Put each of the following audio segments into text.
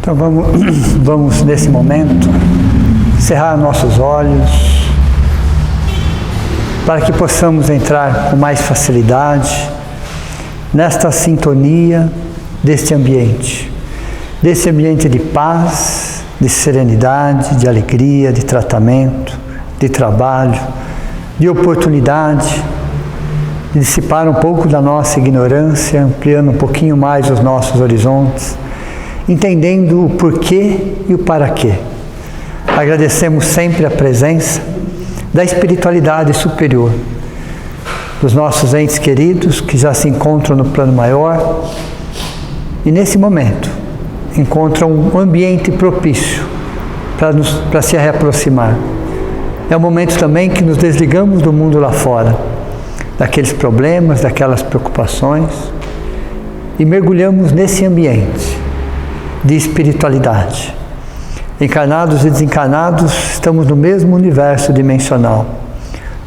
Então vamos nesse momento cerrar nossos olhos para que possamos entrar com mais facilidade nesta sintonia deste ambiente de paz, de serenidade, de alegria, de tratamento, de trabalho, de oportunidade, de dissipar um pouco da nossa ignorância, ampliando um pouquinho mais os nossos horizontes, entendendo o porquê e o para quê. Agradecemos sempre a presença da espiritualidade superior, dos nossos entes queridos que já se encontram no plano maior e nesse momento encontram um ambiente propício para se reaproximar. É um momento também que nos desligamos do mundo lá fora, daqueles problemas, daquelas preocupações e mergulhamos nesse ambiente de espiritualidade. Encarnados e desencarnados, estamos no mesmo universo dimensional,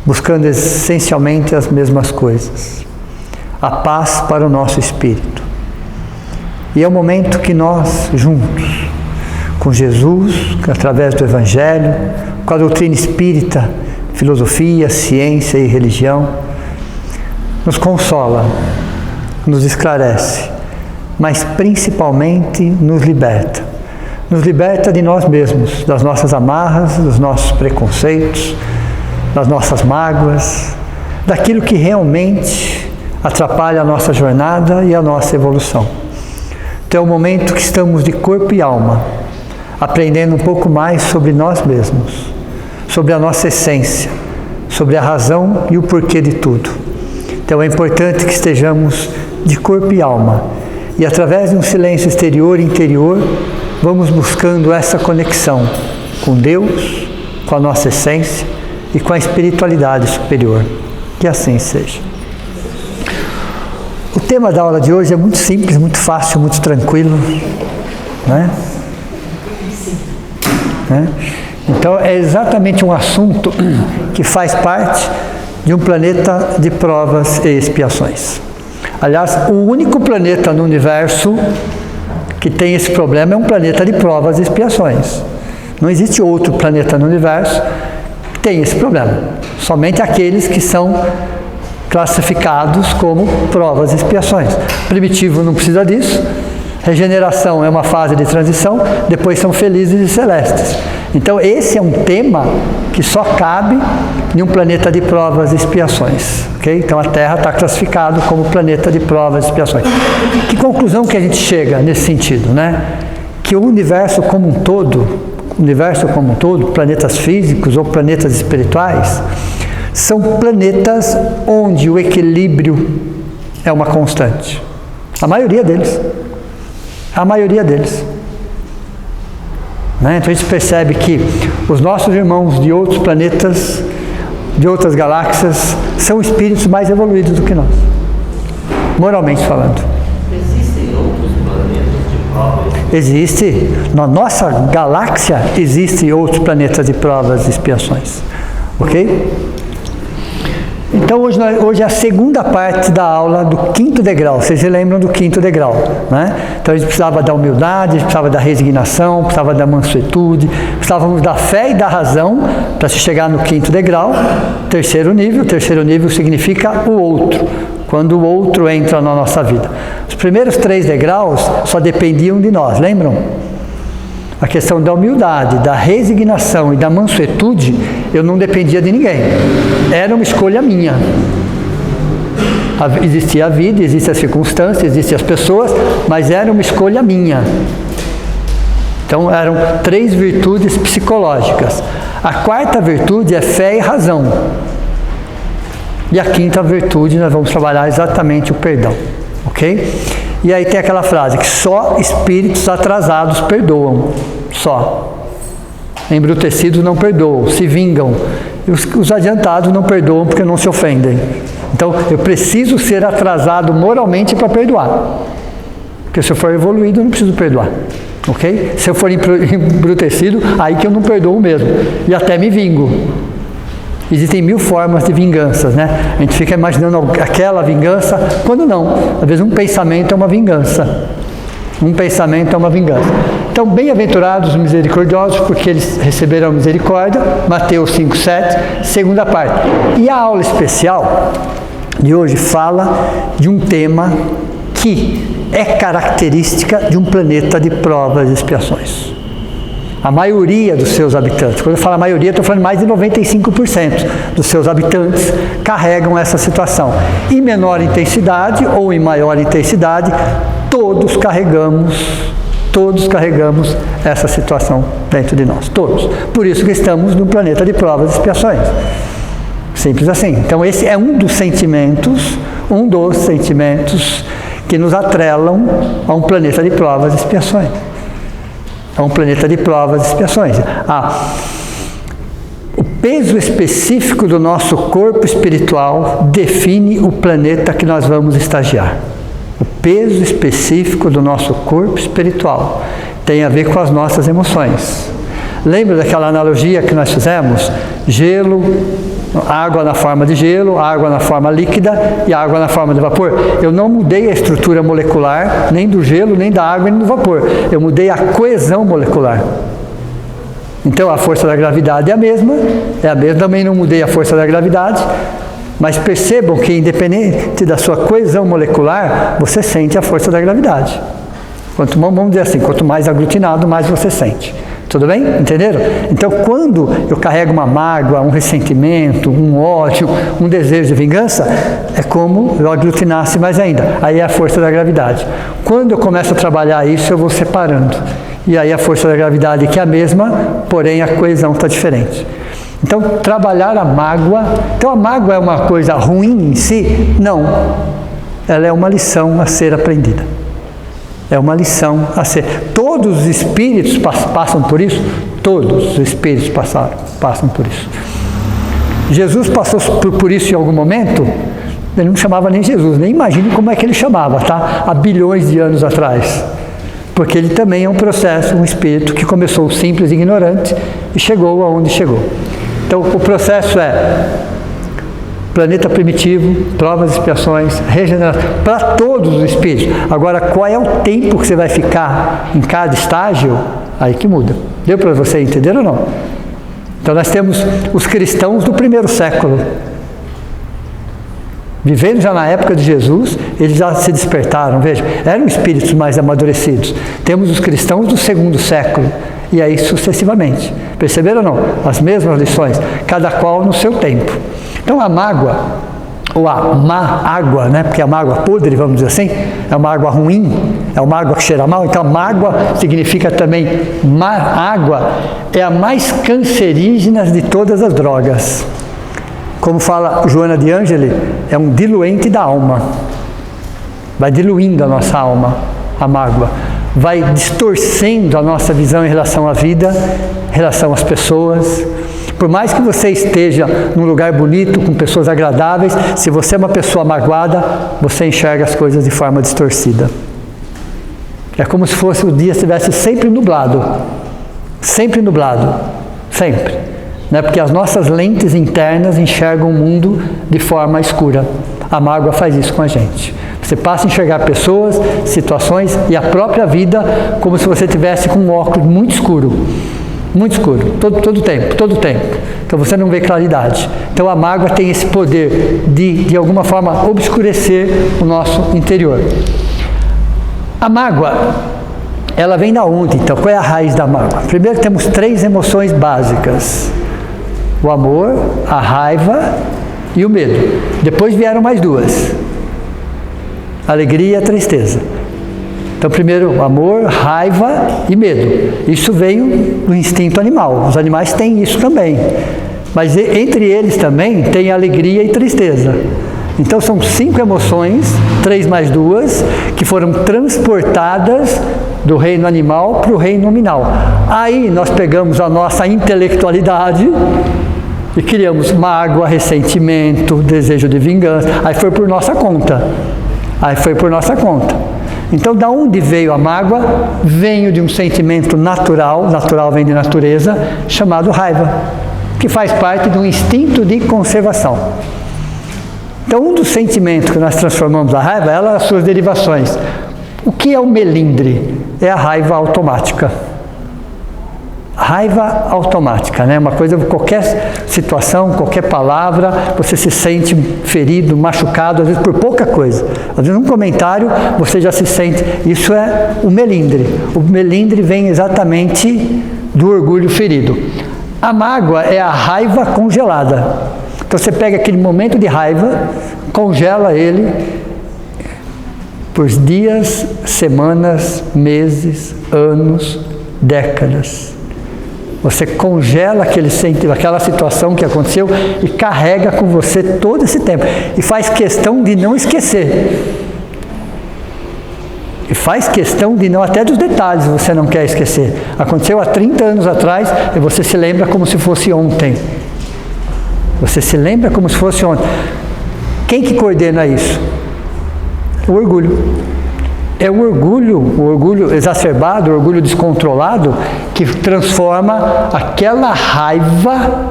buscando essencialmente as mesmas coisas, a paz para o nosso espírito. E é o momento que nós, juntos, com Jesus, através do Evangelho, com a doutrina espírita, filosofia, ciência e religião, nos consola, nos esclarece, mas principalmente nos liberta. Nos liberta de nós mesmos, das nossas amarras, dos nossos preconceitos, das nossas mágoas, daquilo que realmente atrapalha a nossa jornada e a nossa evolução. Então é o momento que estamos de corpo e alma, aprendendo um pouco mais sobre nós mesmos, sobre a nossa essência, sobre a razão e o porquê de tudo. Então é importante que estejamos de corpo e alma, e através de um silêncio exterior e interior, vamos buscando essa conexão com Deus, com a nossa essência e com a espiritualidade superior. Que assim seja. O tema da aula de hoje é muito simples, muito fácil, muito tranquilo, né? Então é exatamente um assunto que faz parte de um planeta de provas e expiações. Aliás, o único planeta no universo que tem esse problema é um planeta de provas e expiações. Não existe outro planeta no universo que tem esse problema. Somente aqueles que são classificados como provas e expiações. Primitivo não precisa disso. Regeneração é uma fase de transição, depois são felizes e celestes. Então esse é um tema que só cabe em um planeta de provas e expiações. Okay? Então a Terra está classificado como planeta de provas e expiações. Que conclusão que a gente chega nesse sentido, né? Que o universo como um todo, planetas físicos ou planetas espirituais, são planetas onde o equilíbrio é uma constante. A maioria deles. Né? Então a gente percebe que os nossos irmãos de outros planetas, de outras galáxias, são espíritos mais evoluídos do que nós, moralmente falando. Existem outros planetas de provas? Existe. Na nossa galáxia existem outros planetas de provas e expiações. Ok? Então hoje é a segunda parte da aula do 5º degrau. Vocês se lembram do 5º degrau, né? Então a gente precisava da humildade, a gente precisava da resignação, precisava da mansuetude, precisávamos da fé e da razão para se chegar no 5º degrau. Terceiro nível significa o outro, quando o outro entra na nossa vida. Os primeiros 3 degraus só dependiam de nós, lembram? A questão da humildade, da resignação e da mansuetude, eu não dependia de ninguém. Era uma escolha minha. Existia a vida, existem as circunstâncias, existem as pessoas, mas era uma escolha minha. Então eram 3 virtudes psicológicas. A 4ª virtude é fé e razão. E a 5ª virtude nós vamos trabalhar exatamente o perdão. Ok? E aí tem aquela frase que só espíritos atrasados perdoam. Só. Embrutecidos não perdoam, se vingam. Os adiantados não perdoam porque não se ofendem. Então eu preciso ser atrasado moralmente para perdoar. Porque se eu for evoluído eu não preciso perdoar. Ok? Se eu for embrutecido, aí que eu não perdoo mesmo. E até me vingo. Existem 1000 formas de vinganças, né? A gente fica imaginando aquela vingança, quando não. Às vezes um pensamento é uma vingança. Então, bem-aventurados os misericordiosos, porque eles receberão misericórdia, Mateus 5,7, segunda parte. E a aula especial de hoje fala de um tema que é característica de um planeta de provas e expiações. A maioria dos seus habitantes, quando eu falo a maioria, estou falando mais de 95% dos seus habitantes carregam essa situação. Em menor intensidade ou em maior intensidade, todos carregamos essa situação dentro de nós, todos. Por isso que estamos num planeta de provas e expiações. Simples assim. Então esse é um dos sentimentos que nos atrelam a um planeta de provas e expiações. É um planeta de provas e expiações. O peso específico do nosso corpo espiritual define o planeta que nós vamos estagiar. O peso específico do nosso corpo espiritual tem a ver com as nossas emoções. Lembra daquela analogia que nós fizemos? Gelo, água na forma de gelo, água na forma líquida e água na forma de vapor. Eu não mudei a estrutura molecular, nem do gelo, nem da água, nem do vapor. Eu mudei a coesão molecular. Então a força da gravidade é a mesma, também não mudei a força da gravidade, mas percebam que independente da sua coesão molecular, você sente a força da gravidade. Vamos dizer assim, quanto mais aglutinado, mais você sente. Tudo bem? Entenderam? Então, quando eu carrego uma mágoa, um ressentimento, um ódio, um desejo de vingança, é como eu aglutinasse mais ainda. Aí é a força da gravidade. Quando eu começo a trabalhar isso, eu vou separando. E aí a força da gravidade, que é a mesma, porém a coesão está diferente. Então, trabalhar a mágoa... Então, a mágoa é uma coisa ruim em si? Não. Ela é uma lição a ser aprendida. É uma lição a ser. Todos os espíritos passam por isso? Todos os espíritos passam por isso. Jesus passou por isso em algum momento? Ele não chamava nem Jesus, nem imagine como é que ele chamava, tá? Há bilhões de anos atrás. Porque ele também é um processo, um espírito que começou simples e ignorante e chegou aonde chegou. Então, o processo é planeta primitivo, provas, expiações, regeneração, para todos os espíritos. Agora, qual é o tempo que você vai ficar em cada estágio? Aí que muda. Deu para você entender ou não? Então, nós temos os cristãos do primeiro século. Vivendo já na época de Jesus, eles já se despertaram, veja, eram espíritos mais amadurecidos. Temos os cristãos do segundo século, e aí sucessivamente. Perceberam ou não? As mesmas lições, cada qual no seu tempo. Então a mágoa, ou a má água, né? Porque a mágoa podre, vamos dizer assim, é uma água ruim, é uma água que cheira mal, então a mágoa significa também má água, é a mais cancerígena de todas as drogas. Como fala Joana de Ângeli, é um diluente da alma. Vai diluindo a nossa alma, a mágoa. Vai distorcendo a nossa visão em relação à vida, em relação às pessoas. Por mais que você esteja num lugar bonito, com pessoas agradáveis, se você é uma pessoa magoada, você enxerga as coisas de forma distorcida. É como se fosse o dia estivesse sempre nublado. Sempre nublado. Sempre. Né? Porque as nossas lentes internas enxergam o mundo de forma escura. A mágoa faz isso com a gente. Você passa a enxergar pessoas, situações e a própria vida como se você tivesse com um óculos muito escuro. Muito escuro, todo tempo. Então você não vê claridade. Então a mágoa tem esse poder de alguma forma, obscurecer o nosso interior. A mágoa, ela vem da onde? Então, qual é a raiz da mágoa? Primeiro temos 3 emoções básicas. O amor, a raiva e o medo. Depois vieram mais 2. A alegria e a tristeza. Então, primeiro, o amor, raiva e medo. Isso veio do instinto animal. Os animais têm isso também. Mas entre eles também tem alegria e tristeza. Então, são 5 emoções, 3 mais 2, que foram transportadas do reino animal para o reino nominal. Aí, nós pegamos a nossa intelectualidade e criamos mágoa, ressentimento, desejo de vingança. Aí foi por nossa conta. Então, da onde veio a mágoa? Veio de um sentimento natural vem de natureza, chamado raiva, que faz parte de um instinto de conservação. Então, um dos sentimentos que nós transformamos a raiva, ela as suas derivações. O que é o melindre? É a raiva automática. raiva automática, né? Uma coisa, qualquer situação, qualquer palavra, você se sente ferido, machucado, às vezes por pouca coisa. Às vezes um comentário, você já se sente... Isso é o melindre. O melindre vem exatamente do orgulho ferido. A mágoa é a raiva congelada. Então você pega aquele momento de raiva, congela ele por dias, semanas, meses, anos, décadas. Você congela aquela situação que aconteceu e carrega com você todo esse tempo. E faz questão de não esquecer. E faz questão de não, até dos detalhes você não quer esquecer. Aconteceu há 30 anos atrás e você se lembra como se fosse ontem. Você se lembra como se fosse ontem. Quem que coordena isso? O orgulho. É o orgulho exacerbado, o orgulho descontrolado, que transforma aquela raiva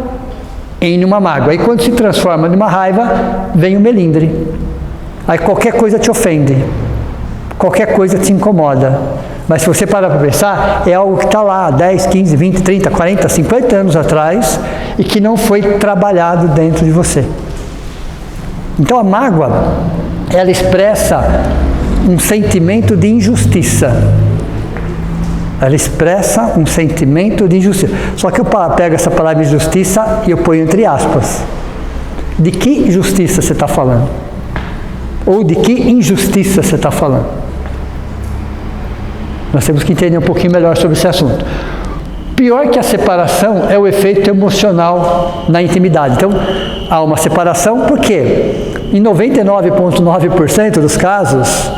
em uma mágoa. Aí quando se transforma numa raiva, vem o melindre. Aí qualquer coisa te ofende. Qualquer coisa te incomoda. Mas se você parar para pensar, é algo que está lá 10, 15, 20, 30, 40, 50 anos atrás e que não foi trabalhado dentro de você. Então a mágoa, ela expressa um sentimento de injustiça. Ela expressa um sentimento de injustiça. Só que eu pego essa palavra injustiça e eu ponho entre aspas. De que justiça você está falando? Ou de que injustiça você está falando? Nós temos que entender um pouquinho melhor sobre esse assunto. Pior que a separação é o efeito emocional na intimidade. Então, há uma separação, por quê? Em 99,9% dos casos,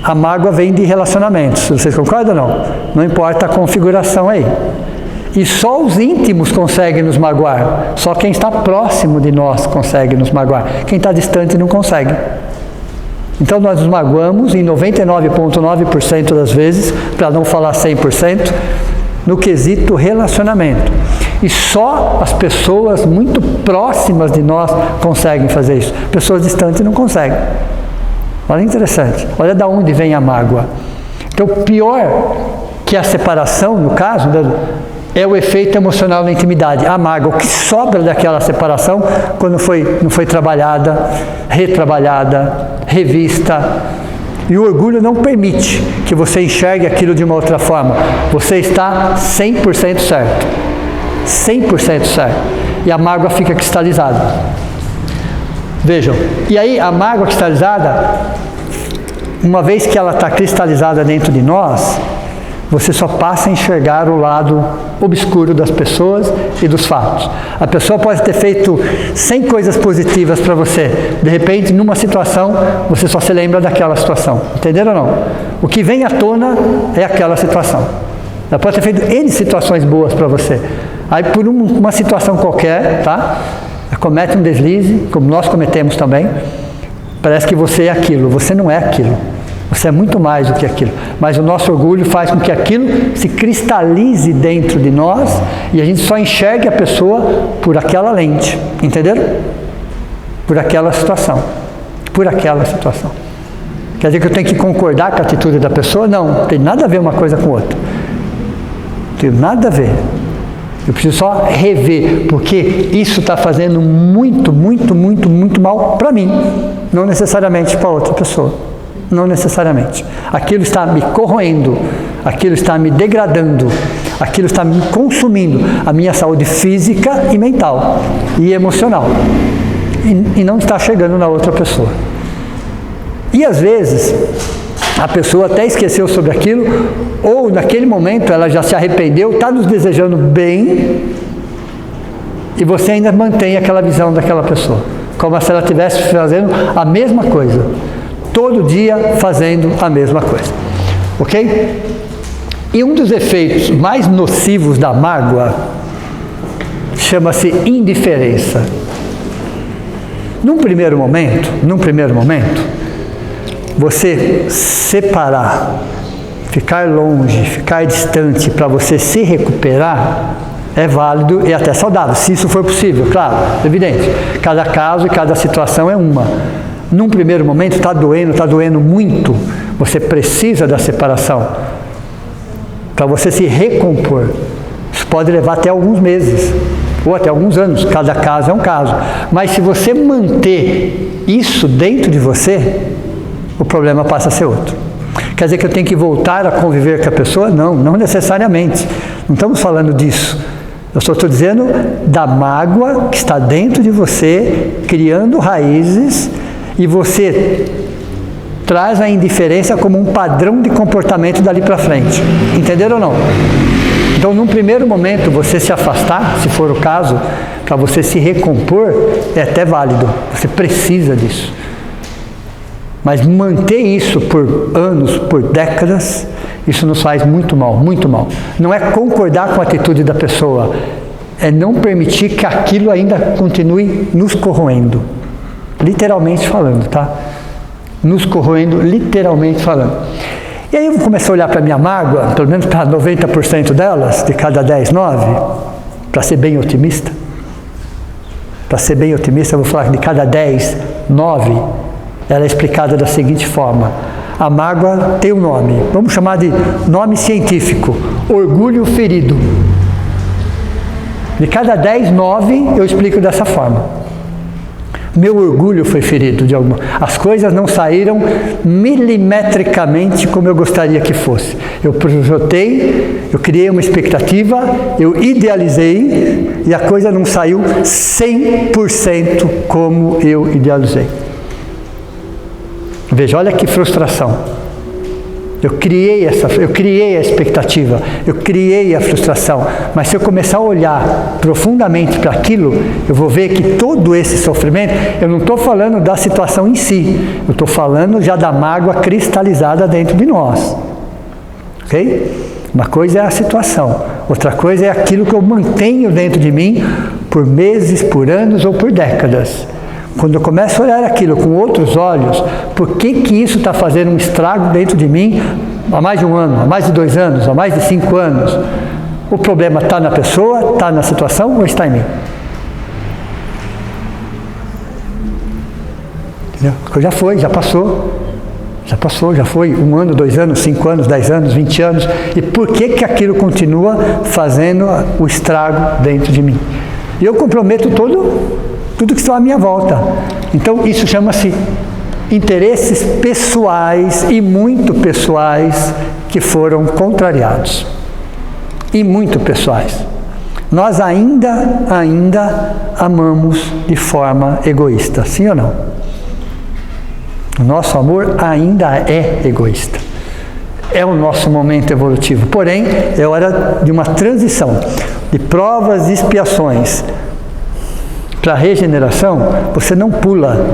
a mágoa vem de relacionamentos. Vocês concordam ou não? Não importa a configuração aí. E só os íntimos conseguem nos magoar. Só quem está próximo de nós consegue nos magoar. Quem está distante não consegue. Então nós nos magoamos em 99,9% das vezes, para não falar 100%, no quesito relacionamento. E só as pessoas muito próximas de nós conseguem fazer isso. Pessoas distantes não conseguem. Olha interessante. Olha de onde vem a mágoa. Então pior que a separação, no caso, é o efeito emocional na intimidade. A mágoa, o que sobra daquela separação quando não foi trabalhada, retrabalhada, revista. E o orgulho não permite que você enxergue aquilo de uma outra forma. Você está 100% certo. 100% certo. E a mágoa fica cristalizada. Vejam, e aí a mágoa cristalizada, uma vez que ela está cristalizada dentro de nós, você só passa a enxergar o lado obscuro das pessoas e dos fatos. A pessoa pode ter feito 100 coisas positivas para você. De repente, numa situação, você só se lembra daquela situação. Entenderam ou não? O que vem à tona é aquela situação. Ela pode ter feito N situações boas para você. Aí, por uma situação qualquer, tá? Comete um deslize, como nós cometemos também. Parece que você é aquilo. Você não é aquilo. Você é muito mais do que aquilo. Mas o nosso orgulho faz com que aquilo se cristalize dentro de nós e a gente só enxergue a pessoa por aquela lente. Entenderam? Por aquela situação. Por aquela situação. Quer dizer que eu tenho que concordar com a atitude da pessoa? Não tem nada a ver uma coisa com outra. Não tem nada a ver. Eu preciso só rever, porque isso está fazendo muito, muito, muito, muito mal para mim. Não necessariamente para outra pessoa. Não necessariamente. Aquilo está me corroendo, aquilo está me degradando, aquilo está me consumindo a minha saúde física e mental e emocional. E não está chegando na outra pessoa. E às vezes, a pessoa até esqueceu sobre aquilo, ou naquele momento ela já se arrependeu, está nos desejando bem, e você ainda mantém aquela visão daquela pessoa, como se ela estivesse fazendo a mesma coisa. Todo dia fazendo a mesma coisa, ok? E um dos efeitos mais nocivos da mágoa chama-se indiferença. Num primeiro momento, você separar, ficar longe, ficar distante para você se recuperar é válido e até saudável, se isso for possível, claro, evidente. Cada caso e cada situação é uma. Num primeiro momento está doendo muito, você precisa da separação para você se recompor. pode levar até alguns meses, ou até alguns anos, cada caso é um caso. Mas se você manter isso dentro de você, o problema passa a ser outro. Quer dizer que eu tenho que voltar a conviver com a pessoa? Não, não necessariamente. Não estamos falando disso. Eu só estou dizendo da mágoa que está dentro de você, criando raízes, e você traz a indiferença como um padrão de comportamento dali para frente. Entenderam ou não? Então, num primeiro momento, você se afastar, se for o caso, para você se recompor, é até válido. Você precisa disso. Mas manter isso por anos, por décadas, isso nos faz muito mal, muito mal. Não é concordar com a atitude da pessoa, é não permitir que aquilo ainda continue nos corroendo. Literalmente falando, tá? Nos corroendo, literalmente falando. E aí eu vou começar a olhar para a minha mágoa, pelo menos para 90% delas, de cada 10, 9, para ser bem otimista. Para ser bem otimista, eu vou falar que de cada 10, 9, ela é explicada da seguinte forma. A mágoa tem um nome, vamos chamar de nome científico, orgulho ferido. De cada 10, 9, eu explico dessa forma. Meu orgulho foi ferido de alguma. As coisas não saíram milimetricamente como eu gostaria que fosse. Eu projetei, eu criei uma expectativa, eu idealizei e a coisa não saiu 100% como eu idealizei. Veja, olha que frustração. Eu criei a expectativa, eu criei a frustração, mas se eu começar a olhar profundamente para aquilo, eu vou ver que todo esse sofrimento, eu não estou falando da situação em si, eu estou falando já da mágoa cristalizada dentro de nós. Ok? Uma coisa é a situação, outra coisa é aquilo que eu mantenho dentro de mim por meses, por anos ou por décadas. Quando eu começo a olhar aquilo com outros olhos, por que isso está fazendo um estrago dentro de mim há mais de um ano, há mais de 2 anos, há mais de 5 anos? O problema está na pessoa, está na situação ou está em mim? Entendeu? Já foi, já passou, já foi 1 ano, 2 anos, 5 anos, 10 anos, 20 anos. E por que aquilo continua fazendo o estrago dentro de mim? E eu comprometo tudo que está à minha volta. Então, isso chama-se interesses pessoais e muito pessoais que foram contrariados. E muito pessoais. Nós ainda amamos de forma egoísta, sim ou não? O nosso amor ainda é egoísta. É o nosso momento evolutivo. Porém, é hora de uma transição, de provas e expiações. Para a regeneração, você não pula.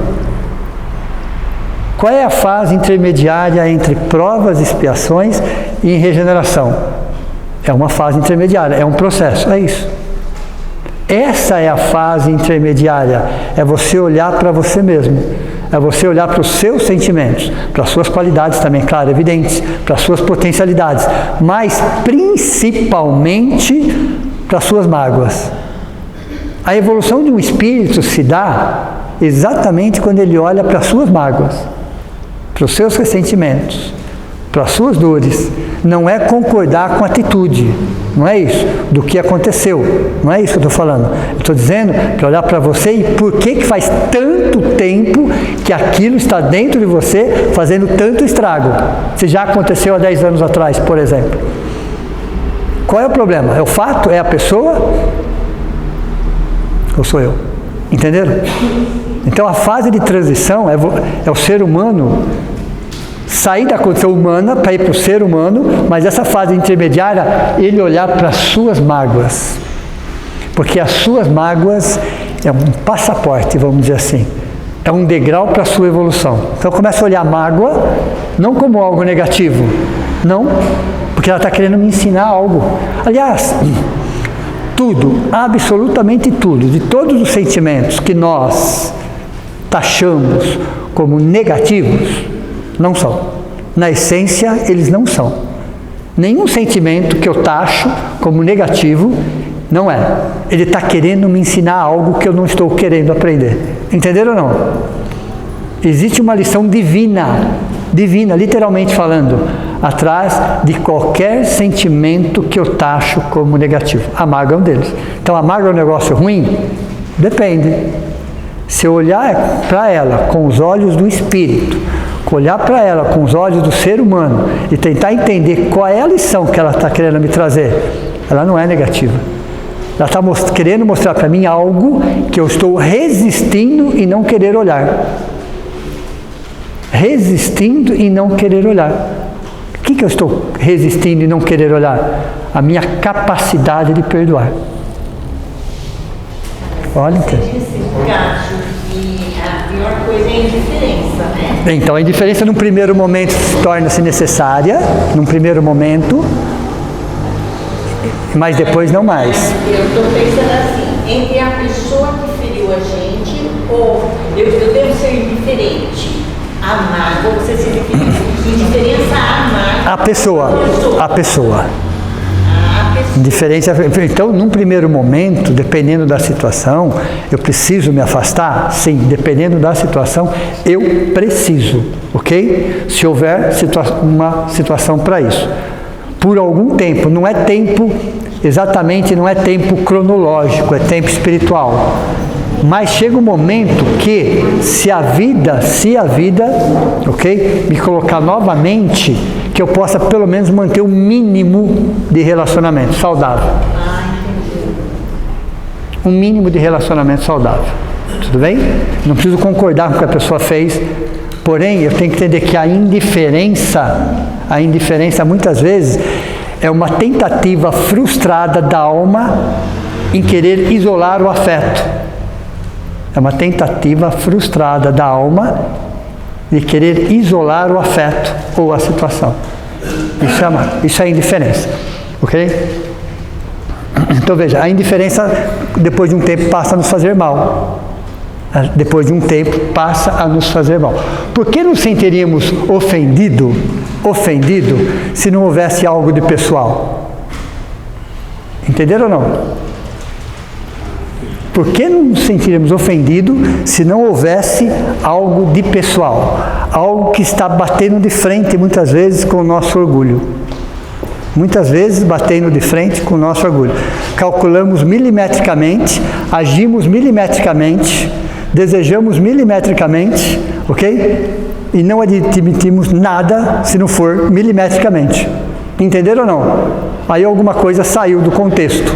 Qual é a fase intermediária entre provas e expiações e regeneração? É uma fase intermediária, é um processo, é isso. Essa é a fase intermediária, é você olhar para você mesmo, é você olhar para os seus sentimentos, para as suas qualidades também, claro, evidentes, para as suas potencialidades, mas principalmente para as suas mágoas. A evolução de um espírito se dá exatamente quando ele olha para as suas mágoas, para os seus ressentimentos, para as suas dores. Não é concordar com a atitude, não é isso, do que aconteceu. Não é isso que eu estou falando. Eu estou dizendo para olhar para você e por que faz tanto tempo que aquilo está dentro de você fazendo tanto estrago. Se já aconteceu há 10 anos atrás, por exemplo. Qual é o problema? É o fato? É a pessoa? Ou sou eu? Entenderam? Então a fase de transição é o ser humano sair da condição humana para ir para o ser humano, mas essa fase intermediária, ele olhar para as suas mágoas. Porque as suas mágoas é um passaporte, vamos dizer assim. É um degrau para a sua evolução. Então começa a olhar a mágoa, não como algo negativo. Não, porque ela está querendo me ensinar algo. Aliás, tudo, absolutamente tudo, de todos os sentimentos que nós taxamos como negativos, não são. Na essência, eles não são. Nenhum sentimento que eu taxo como negativo, não é. Ele está querendo me ensinar algo que eu não estou querendo aprender. Entenderam ou não? Existe uma lição divina, literalmente falando. atrás de qualquer sentimento que eu taxo como negativo. A mágoa é um deles. Então, a mágoa é um negócio ruim? Depende. Se eu olhar para ela com os olhos do espírito, olhar para ela com os olhos do ser humano e tentar entender qual é a lição que ela está querendo me trazer, ela não é negativa. Ela está querendo mostrar para mim algo que eu estou resistindo e não querer olhar. Resistindo e não querer olhar. O que eu estou resistindo e não querer olhar? A minha capacidade de perdoar. Olha, você disse, Gacho, que a pior coisa é a indiferença, né? Então, a indiferença num primeiro momento torna-se necessária, num primeiro momento, mas depois não mais. Eu estou pensando assim, entre a pessoa que feriu a gente ou eu devo ser indiferente. A mágoa, você se refere indiferença à mágoa. A pessoa. Indiferença. Então, num primeiro momento, dependendo da situação, eu preciso me afastar? Sim, dependendo da situação, eu preciso, ok? Se houver uma situação para isso. Por algum tempo, não é tempo, exatamente, não é tempo cronológico, é tempo espiritual. Mas chega um momento que, se a vida, ok, me colocar novamente, que eu possa pelo menos manter um mínimo de relacionamento saudável. Um mínimo de relacionamento saudável. Tudo bem? Não preciso concordar com o que a pessoa fez, porém eu tenho que entender que a indiferença muitas vezes é uma tentativa frustrada da alma em querer isolar o afeto. É uma tentativa frustrada da alma de querer isolar o afeto ou a situação. Isso é indiferença, ok? Então veja, a indiferença depois de um tempo passa a nos fazer mal. Depois de um tempo passa a nos fazer mal. Por que nos sentiríamos ofendido se não houvesse algo de pessoal? Entenderam ou não? Por que não nos sentiríamos ofendidos se não houvesse algo de pessoal? Algo que está batendo de frente muitas vezes com o nosso orgulho. Muitas vezes batendo de frente com o nosso orgulho. Calculamos milimetricamente, agimos milimetricamente, desejamos milimetricamente, ok? E não admitimos nada se não for milimetricamente. Entenderam ou não? Aí alguma coisa saiu do contexto.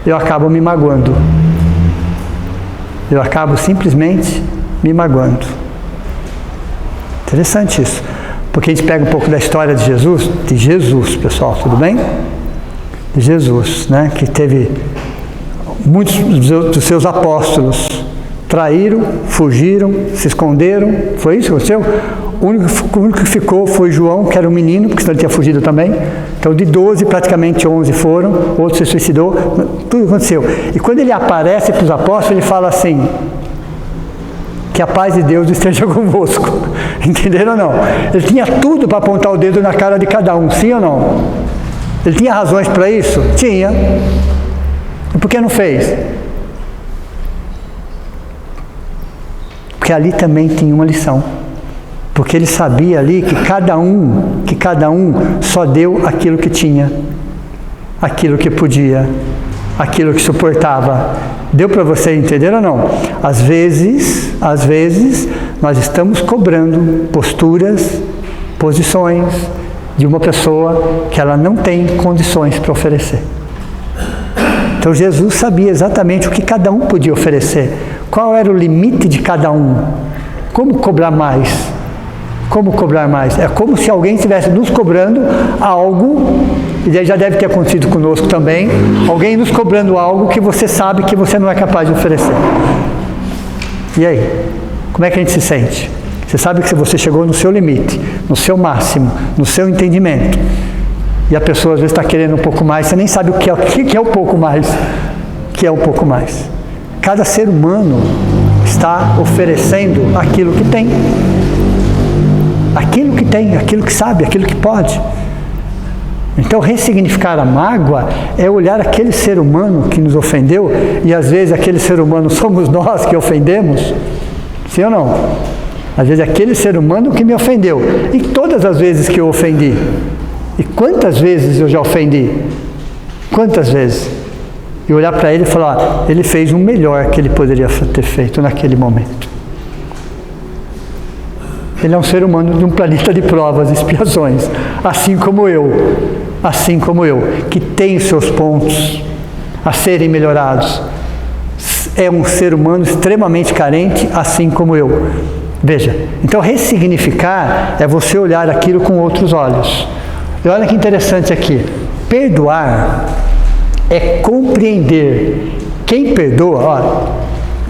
Eu acabo me magoando. Eu acabo simplesmente me magoando. Interessante isso. Porque a gente pega um pouco da história de Jesus, pessoal, tudo bem? De Jesus, né? Que teve muitos dos seus apóstolos traíram, fugiram, se esconderam. Foi isso que aconteceu? O único que ficou foi João, que era um menino, porque senão ele tinha fugido também. Então, de 12, praticamente 11 foram, outro se suicidou, tudo aconteceu. E quando ele aparece para os apóstolos, ele fala assim: que a paz de Deus esteja convosco. Entenderam ou não? Ele tinha tudo para apontar o dedo na cara de cada um, sim ou não? Ele tinha razões para isso? Tinha. E por que não fez? Porque ali também tinha uma lição. Porque ele sabia ali que cada um só deu aquilo que tinha, aquilo que podia, aquilo que suportava. Deu para você entender ou não? Às vezes, nós estamos cobrando posturas, posições de uma pessoa que ela não tem condições para oferecer. Então Jesus sabia exatamente o que cada um podia oferecer. Qual era o limite de cada um? Como cobrar mais? Como cobrar mais? É como se alguém estivesse nos cobrando algo, e já deve ter acontecido conosco também, alguém nos cobrando algo que você sabe que você não é capaz de oferecer. E aí? Como é que a gente se sente? Você sabe que você chegou no seu limite, no seu máximo, no seu entendimento. E a pessoa às vezes está querendo um pouco mais, você nem sabe o que é um pouco mais. O que é um pouco mais? Cada ser humano está oferecendo aquilo que tem. Aquilo que tem, aquilo que sabe, aquilo que pode. Então, ressignificar a mágoa é olhar aquele ser humano que nos ofendeu, e às vezes aquele ser humano somos nós que ofendemos. Sim ou não? Às vezes aquele ser humano que me ofendeu. E todas as vezes que eu ofendi? E quantas vezes eu já ofendi? Quantas vezes? E olhar para ele e falar, ele fez o melhor que ele poderia ter feito naquele momento. Ele é um ser humano de um planeta de provas e expiações, assim como eu, que tem seus pontos a serem melhorados. É um ser humano extremamente carente, assim como eu. Veja, então ressignificar é você olhar aquilo com outros olhos. E olha que interessante aqui, perdoar é compreender. Quem perdoa, olha,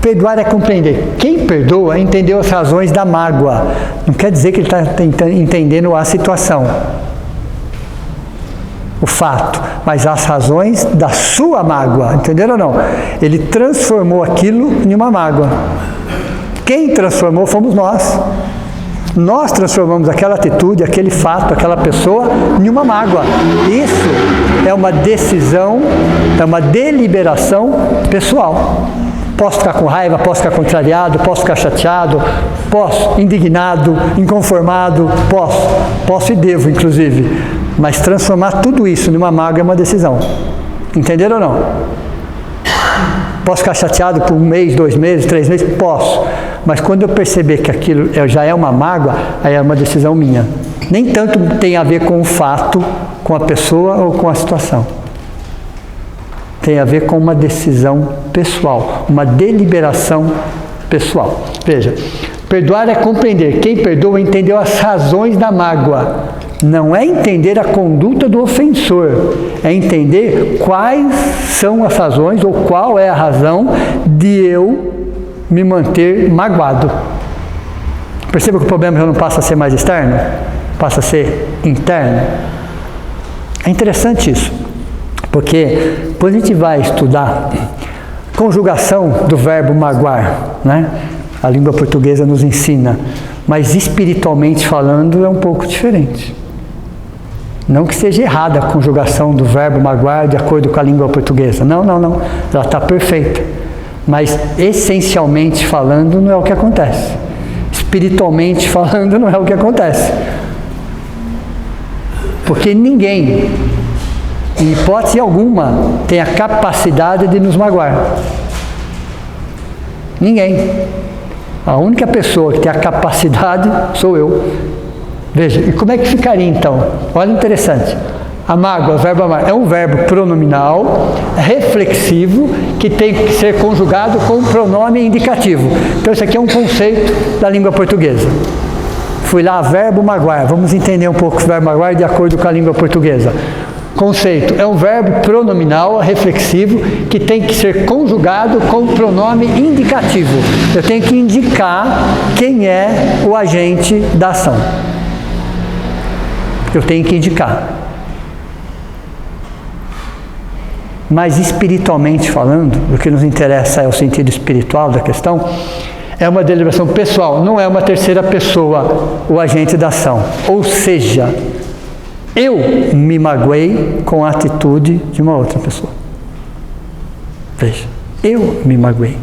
perdoar é compreender. Quem perdoa entendeu as razões da mágoa. Não quer dizer que ele está entendendo a situação, o fato, mas as razões da sua mágoa. Entenderam ou não? Ele transformou aquilo em uma mágoa. Quem transformou fomos nós. Nós transformamos aquela atitude, aquele fato, aquela pessoa em uma mágoa. Isso é uma decisão, é uma deliberação pessoal. Posso ficar com raiva, posso ficar contrariado, posso ficar chateado, posso, indignado, inconformado, posso e devo, inclusive. Mas transformar tudo isso numa mágoa é uma decisão. Entenderam ou não? Posso ficar chateado por 1 mês, 2 meses, 3 meses? Posso. Mas quando eu perceber que aquilo já é uma mágoa, aí é uma decisão minha. Nem tanto tem a ver com o fato, com a pessoa ou com a situação. Tem a ver com uma decisão pessoal, uma deliberação pessoal. Veja, perdoar é compreender. Quem perdoa entendeu as razões da mágoa. Não é entender a conduta do ofensor, é entender quais são as razões ou qual é a razão de eu me manter magoado. Perceba que o problema já não passa a ser mais externo, passa a ser interno. É interessante isso, porque quando a gente vai estudar conjugação do verbo magoar, né? A língua portuguesa nos ensina, mas espiritualmente falando é um pouco diferente. Não que seja errada a conjugação do verbo magoar de acordo com a língua portuguesa. Não. Ela está perfeita. Mas essencialmente falando não é o que acontece. Espiritualmente falando não é o que acontece. Porque ninguém, em hipótese alguma, tem a capacidade de nos magoar. Ninguém. A única pessoa que tem a capacidade sou eu. Veja, e como é que ficaria então? Olha interessante. A mágoa, o verbo amar, é um verbo pronominal, reflexivo, que tem que ser conjugado com um pronome indicativo. Então isso aqui é um conceito da língua portuguesa. Fui lá, verbo magoar. Vamos entender um pouco o verbo magoar de acordo com a língua portuguesa. Conceito, é um verbo pronominal, reflexivo, que tem que ser conjugado com um pronome indicativo. Eu tenho que indicar quem é o agente da ação. Eu tenho que indicar. Mas espiritualmente falando, o que nos interessa é o sentido espiritual da questão, é uma deliberação pessoal, não é uma terceira pessoa o agente da ação. Ou seja, eu me magoei com a atitude de uma outra pessoa. Veja, eu me magoei.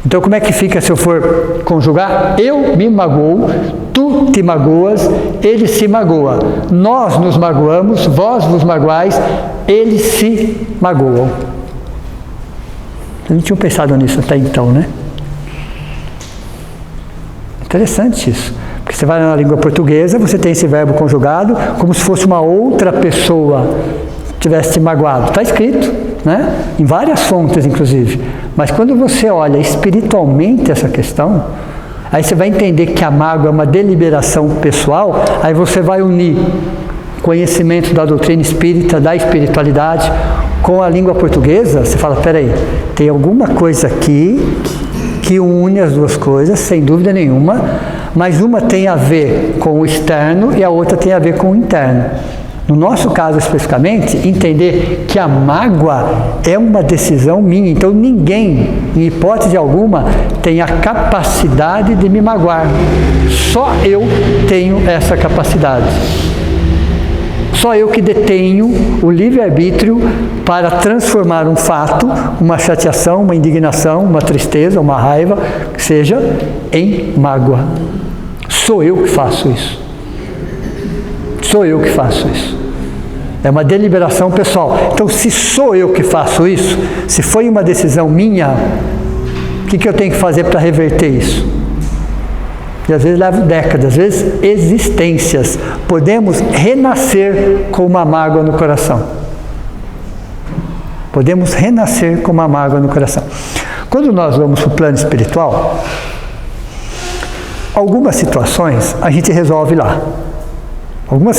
Então como é que fica se eu for conjugar? Eu me magoo, tu te magoas, ele se magoa. Nós nos magoamos, vós vos magoais, eles se magoam. Eu não tinha pensado nisso até então, né? Interessante isso. Porque você vai na língua portuguesa, você tem esse verbo conjugado como se fosse uma outra pessoa que tivesse te magoado. Está escrito, né? Em várias fontes, inclusive. Mas quando você olha espiritualmente essa questão, aí você vai entender que a mágoa é uma deliberação pessoal, aí você vai unir conhecimento da doutrina espírita, da espiritualidade, com a língua portuguesa, você fala, peraí, tem alguma coisa aqui que une as duas coisas, sem dúvida nenhuma, mas uma tem a ver com o externo e a outra tem a ver com o interno. No nosso caso especificamente, entender que a mágoa é uma decisão minha, então ninguém, em hipótese alguma, tem a capacidade de me magoar. Só eu tenho essa capacidade. Só eu que detenho o livre-arbítrio para transformar um fato, uma chateação, uma indignação, uma tristeza, uma raiva, que seja, em mágoa. Sou eu que faço isso. Sou eu que faço isso. É uma deliberação pessoal. Então, se sou eu que faço isso, se foi uma decisão minha, o que eu tenho que fazer para reverter isso? E às vezes leva décadas, às vezes existências. Podemos renascer com uma mágoa no coração. Podemos renascer com uma mágoa no coração. Quando nós vamos para o plano espiritual, algumas situações a gente resolve lá. Algumas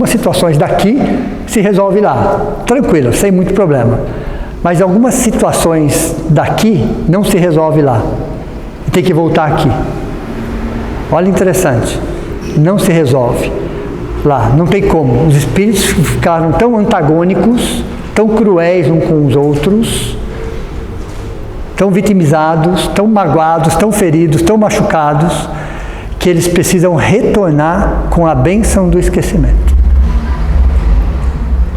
situações daqui se resolve lá, tranquilo, sem muito problema. Mas algumas situações daqui não se resolve lá. Tem que voltar aqui. Olha, interessante. Não se resolve lá, não tem como. Os espíritos ficaram tão antagônicos, tão cruéis uns com os outros, tão vitimizados, tão magoados, tão feridos, tão machucados, que eles precisam retornar com a bênção do esquecimento.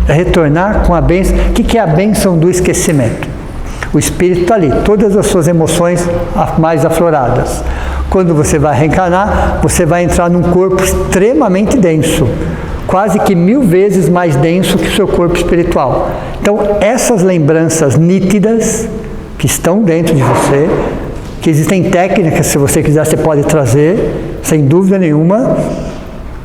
É retornar com a bênção. O que é a bênção do esquecimento? O espírito está ali, todas as suas emoções mais afloradas. Quando você vai reencarnar, você vai entrar num corpo extremamente denso, quase que 1000 vezes mais denso que o seu corpo espiritual. Então, essas lembranças nítidas que estão dentro de você, que existem técnicas, se você quiser, você pode trazer, sem dúvida nenhuma.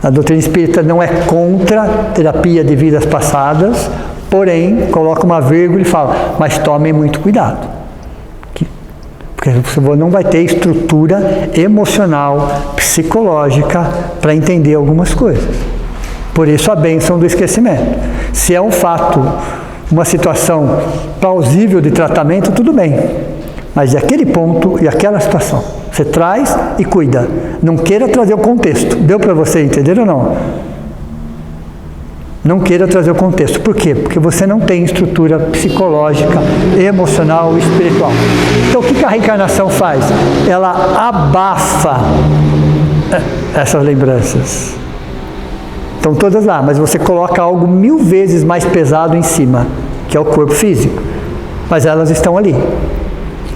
A doutrina espírita não é contra terapia de vidas passadas, porém, coloca uma vírgula e fala, mas tomem muito cuidado. Porque você não vai ter estrutura emocional, psicológica, para entender algumas coisas. Por isso a bênção do esquecimento. Se é um fato, uma situação plausível de tratamento, tudo bem. Mas é aquele ponto e aquela situação. Você traz e cuida. Não queira trazer o contexto. Deu para você entender ou não? Não queira trazer o contexto. Por quê? Porque você não tem estrutura psicológica, emocional e espiritual. Então, o que a reencarnação faz? Ela abafa essas lembranças. Estão todas lá, mas você coloca algo 1000 vezes mais pesado em cima, que é o corpo físico. Mas elas estão ali.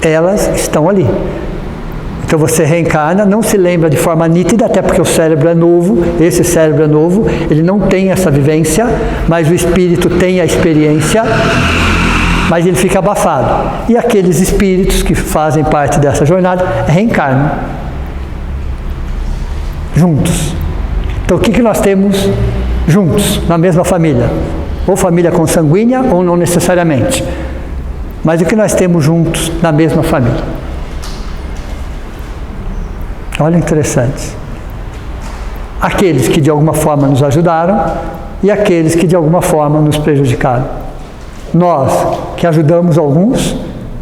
Elas estão ali. Então você reencarna, não se lembra de forma nítida, até porque o cérebro é novo, esse cérebro é novo, ele não tem essa vivência, mas o espírito tem a experiência, mas ele fica abafado. E aqueles espíritos que fazem parte dessa jornada reencarnam juntos. Então o que nós temos juntos, na mesma família? Ou família consanguínea, ou não necessariamente. Mas o que nós temos juntos na mesma família? Olha, interessante. Aqueles que de alguma forma nos ajudaram e aqueles que de alguma forma nos prejudicaram. Nós que ajudamos alguns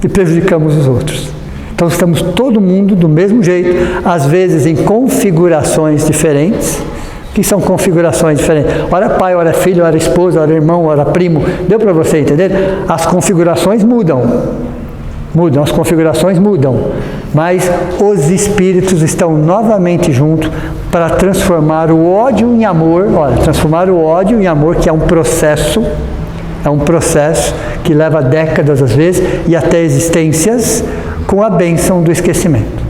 e prejudicamos os outros. Então estamos todo mundo do mesmo jeito, às vezes em configurações diferentes. Que são configurações diferentes. Ora pai, ora filho, ora esposa, ora irmão, ora primo. Deu para você entender? As configurações mudam. Mudam, as configurações mudam. Mas os espíritos estão novamente juntos para transformar o ódio em amor. Olha, transformar o ódio em amor, que é um processo que leva décadas às vezes e até existências, com a bênção do esquecimento.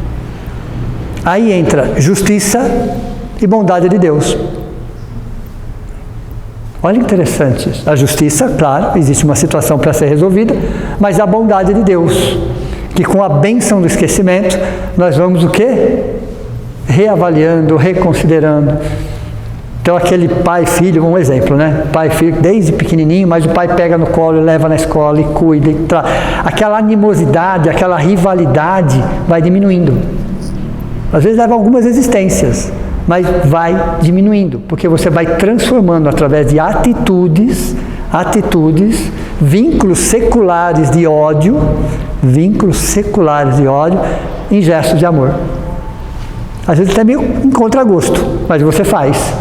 Aí entra justiça e bondade de Deus. Olha, interessante isso. A justiça, claro, existe uma situação para ser resolvida, mas a bondade de Deus, que com a bênção do esquecimento, nós vamos o quê? Reavaliando, reconsiderando. Então aquele pai e filho, um exemplo, né? Pai e filho, desde pequenininho, mas o pai pega no colo, leva na escola e cuida. Aquela animosidade, aquela rivalidade vai diminuindo. Às vezes leva algumas existências, mas vai diminuindo, porque você vai transformando através de atitudes, vínculos seculares de ódio, em gestos de amor. Às vezes até meio em contragosto, mas você faz,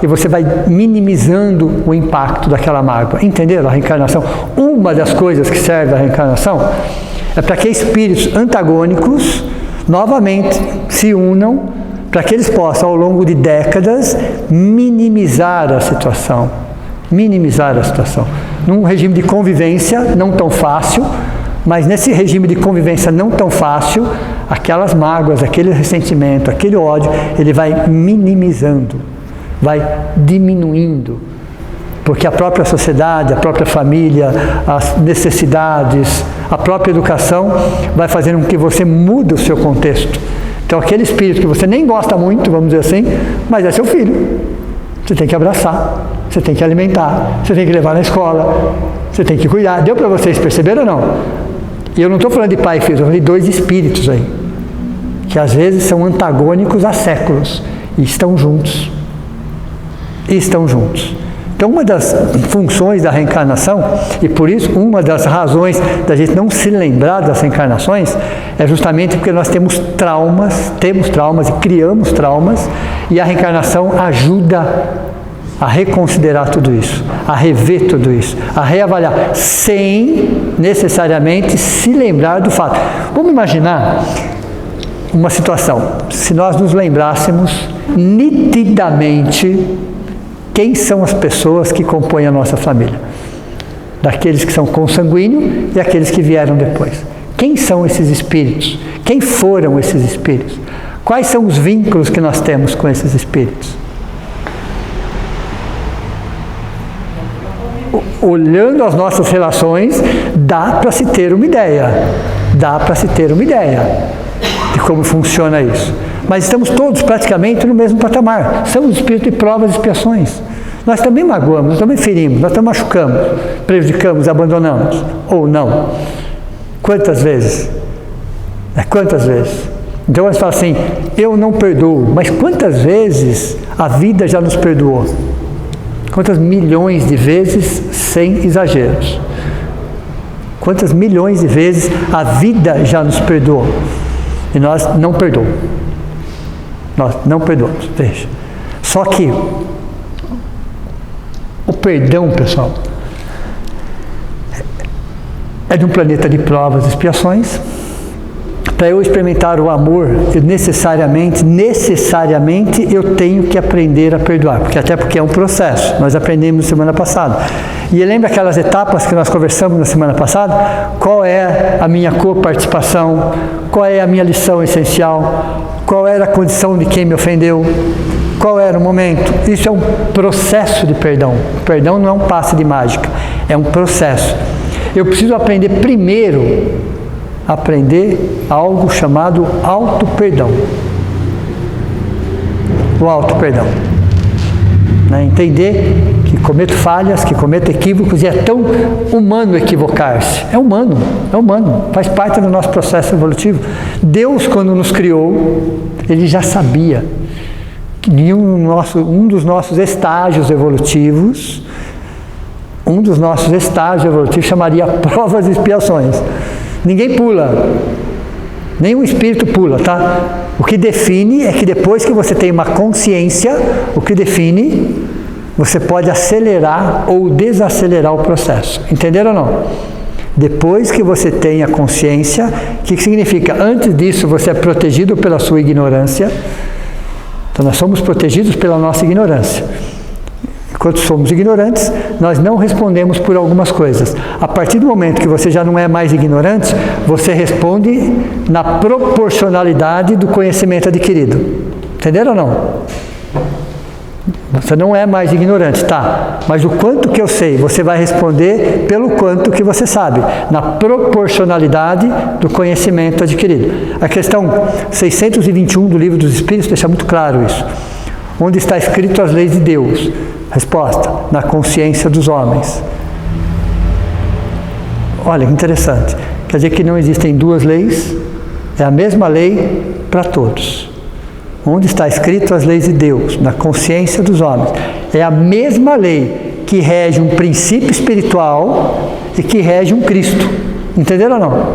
e você vai minimizando o impacto daquela mágoa. Entenderam a reencarnação? Uma das coisas que serve a reencarnação é para que espíritos antagônicos novamente se unam para que eles possam, ao longo de décadas, minimizar a situação. Minimizar a situação. Num regime de convivência não tão fácil, mas nesse regime de convivência não tão fácil, aquelas mágoas, aquele ressentimento, aquele ódio, ele vai minimizando, vai diminuindo. Porque a própria sociedade, a própria família, as necessidades, a própria educação vai fazendo com que você mude o seu contexto. Então aquele espírito que você nem gosta muito, vamos dizer assim, mas é seu filho. Você tem que abraçar, você tem que alimentar, você tem que levar na escola, você tem que cuidar. Deu para vocês perceberem ou não? E eu não estou falando de pai e filho, estou falando de dois espíritos aí, que às vezes são antagônicos há séculos e estão juntos. E estão juntos. Então, uma das funções da reencarnação, e por isso uma das razões da gente não se lembrar das reencarnações, é justamente porque nós temos traumas e criamos traumas, e a reencarnação ajuda a reconsiderar tudo isso, a rever tudo isso, a reavaliar, sem necessariamente se lembrar do fato. Vamos imaginar uma situação, se nós nos lembrássemos nitidamente quem são as pessoas que compõem a nossa família, daqueles que são consanguíneos e aqueles que vieram depois. Quem são esses espíritos? Quem foram esses espíritos? Quais são os vínculos que nós temos com esses espíritos? Olhando as nossas relações, dá para se ter uma ideia. Dá para se ter uma ideia de como funciona isso. Mas estamos todos praticamente no mesmo patamar. Somos espíritos de provas e expiações. Nós também magoamos, nós também ferimos, nós também machucamos, prejudicamos, abandonamos. Ou não. Quantas vezes? Quantas vezes? Então você fala assim, eu não perdoo. Mas quantas vezes a vida já nos perdoou? Quantas milhões de vezes, sem exageros? Quantas milhões de vezes a vida já nos perdoou? E nós não perdoamos. Nós não perdoamos, veja. Só que o perdão, pessoal, é de um planeta de provas e expiações. Para eu experimentar o amor, eu necessariamente eu tenho que aprender a perdoar, até porque é um processo, nós aprendemos semana passada. E lembra aquelas etapas que nós conversamos na semana passada? Qual é a minha coparticipação? Qual é a minha lição essencial? Qual era a condição de quem me ofendeu? Qual era o momento? Isso é um processo de perdão. O perdão não é um passe de mágica, é um processo. Eu preciso aprender primeiro algo chamado auto-perdão. O auto-perdão. Entender que cometo falhas, que cometo equívocos, e é tão humano equivocar-se. É humano, faz parte do nosso processo evolutivo. Deus, quando nos criou, Ele já sabia que um dos nossos estágios evolutivos chamaria provas e expiações. Ninguém pula, nenhum espírito pula, tá? O que define é que depois que você tem uma consciência, você pode acelerar ou desacelerar o processo. Entenderam ou não? Depois que você tem a consciência, o que significa? Antes disso, você é protegido pela sua ignorância. Então, nós somos protegidos pela nossa ignorância. Enquanto somos ignorantes, nós não respondemos por algumas coisas. A partir do momento que você já não é mais ignorante, você responde na proporcionalidade do conhecimento adquirido. Entenderam ou não? Você não é mais ignorante, tá? Mas o quanto que eu sei, você vai responder pelo quanto que você sabe, na proporcionalidade do conhecimento adquirido. A questão 621 do Livro dos Espíritos deixa muito claro isso. Onde está escrito as leis de Deus? Resposta: na consciência dos homens. Olha que interessante. Quer dizer que não existem duas leis, é a mesma lei para todos. Onde está escrito as leis de Deus? Na consciência dos homens. É a mesma lei que rege um princípio espiritual e que rege um Cristo. Entenderam ou não?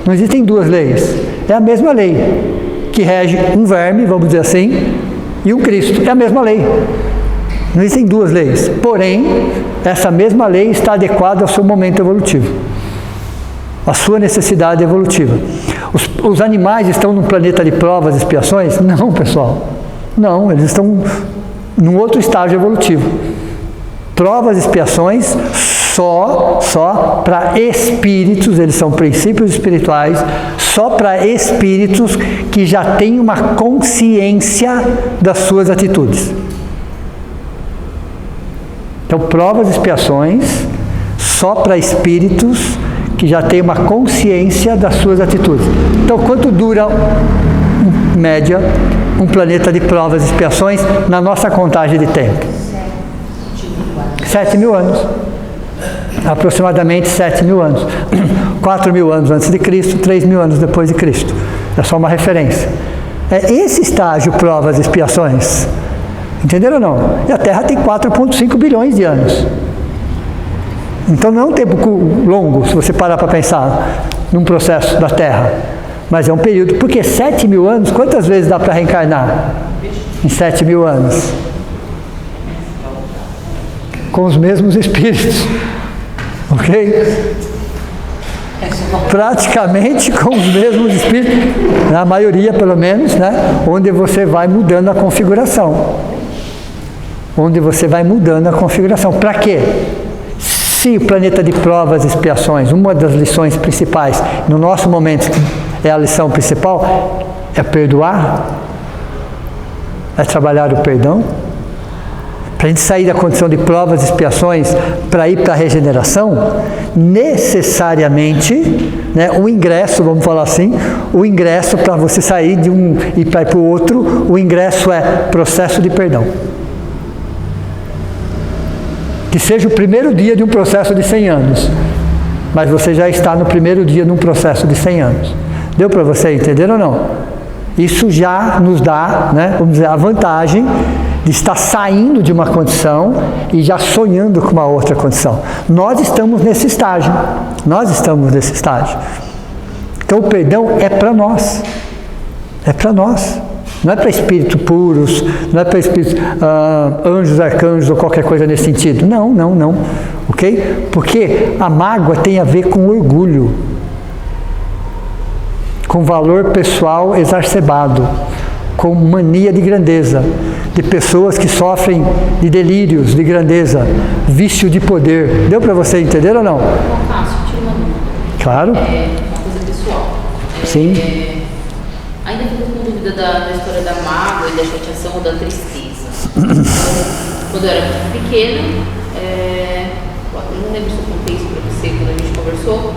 Não existem duas leis. É a mesma lei que rege um verme, vamos dizer assim, e um Cristo. É a mesma lei. Não existem duas leis. Porém, essa mesma lei está adequada ao seu momento evolutivo, à sua necessidade evolutiva. Os animais estão num planeta de provas e expiações? Não, pessoal. Não, eles estão num outro estágio evolutivo. Provas e expiações só para espíritos, eles são princípios espirituais, só para espíritos que já têm uma consciência das suas atitudes. Então, provas e expiações só para espíritos que já têm uma consciência das suas atitudes. Então, quanto dura, em média, um planeta de provas e expiações na nossa contagem de tempo? 7.000 anos. Aproximadamente 7.000 anos. 4.000 anos antes de Cristo, 3.000 anos depois de Cristo. É só uma referência. É esse estágio, provas e expiações. Entenderam ou não? E a Terra tem 4,5 bilhões de anos. Então não é um tempo longo, se você parar para pensar num processo da Terra. Mas é um período, porque 7.000 anos, quantas vezes dá para reencarnar? Em 7.000 anos. Com os mesmos espíritos. Ok? Praticamente com os mesmos espíritos, na maioria pelo menos, né? Onde você vai mudando a configuração. Onde você vai mudando a configuração. Para quê? Se o planeta de provas e expiações, uma das lições principais, no nosso momento, é a lição principal, é perdoar, é trabalhar o perdão, para a gente sair da condição de provas e expiações para ir para a regeneração, necessariamente, né, o ingresso, vamos falar assim, o ingresso para você sair de um e para ir para o outro, o ingresso é processo de perdão. Que seja o primeiro dia de um processo de 100 anos, mas você já está no primeiro dia de um processo de 100 anos. Deu para você entender ou não? Isso já nos dá, né, vamos dizer, a vantagem de estar saindo de uma condição e já sonhando com uma outra condição. Nós estamos nesse estágio. Nós estamos nesse estágio. Então o perdão é para nós. É para nós. Não é para espíritos puros, não é para espíritos anjos, arcanjos ou qualquer coisa nesse sentido. Não, não, não. Ok? Porque a mágoa tem a ver com orgulho, com valor pessoal exacerbado, com mania de grandeza, de pessoas que sofrem de delírios de grandeza, vício de poder. Deu para você entender ou não? Claro. Uma coisa pessoal. Sim. Ainda fico com dúvida da história da mágoa e da chateação ou da tristeza. Quando eu era pequena, eu não lembro se eu contei isso para você quando a gente conversou,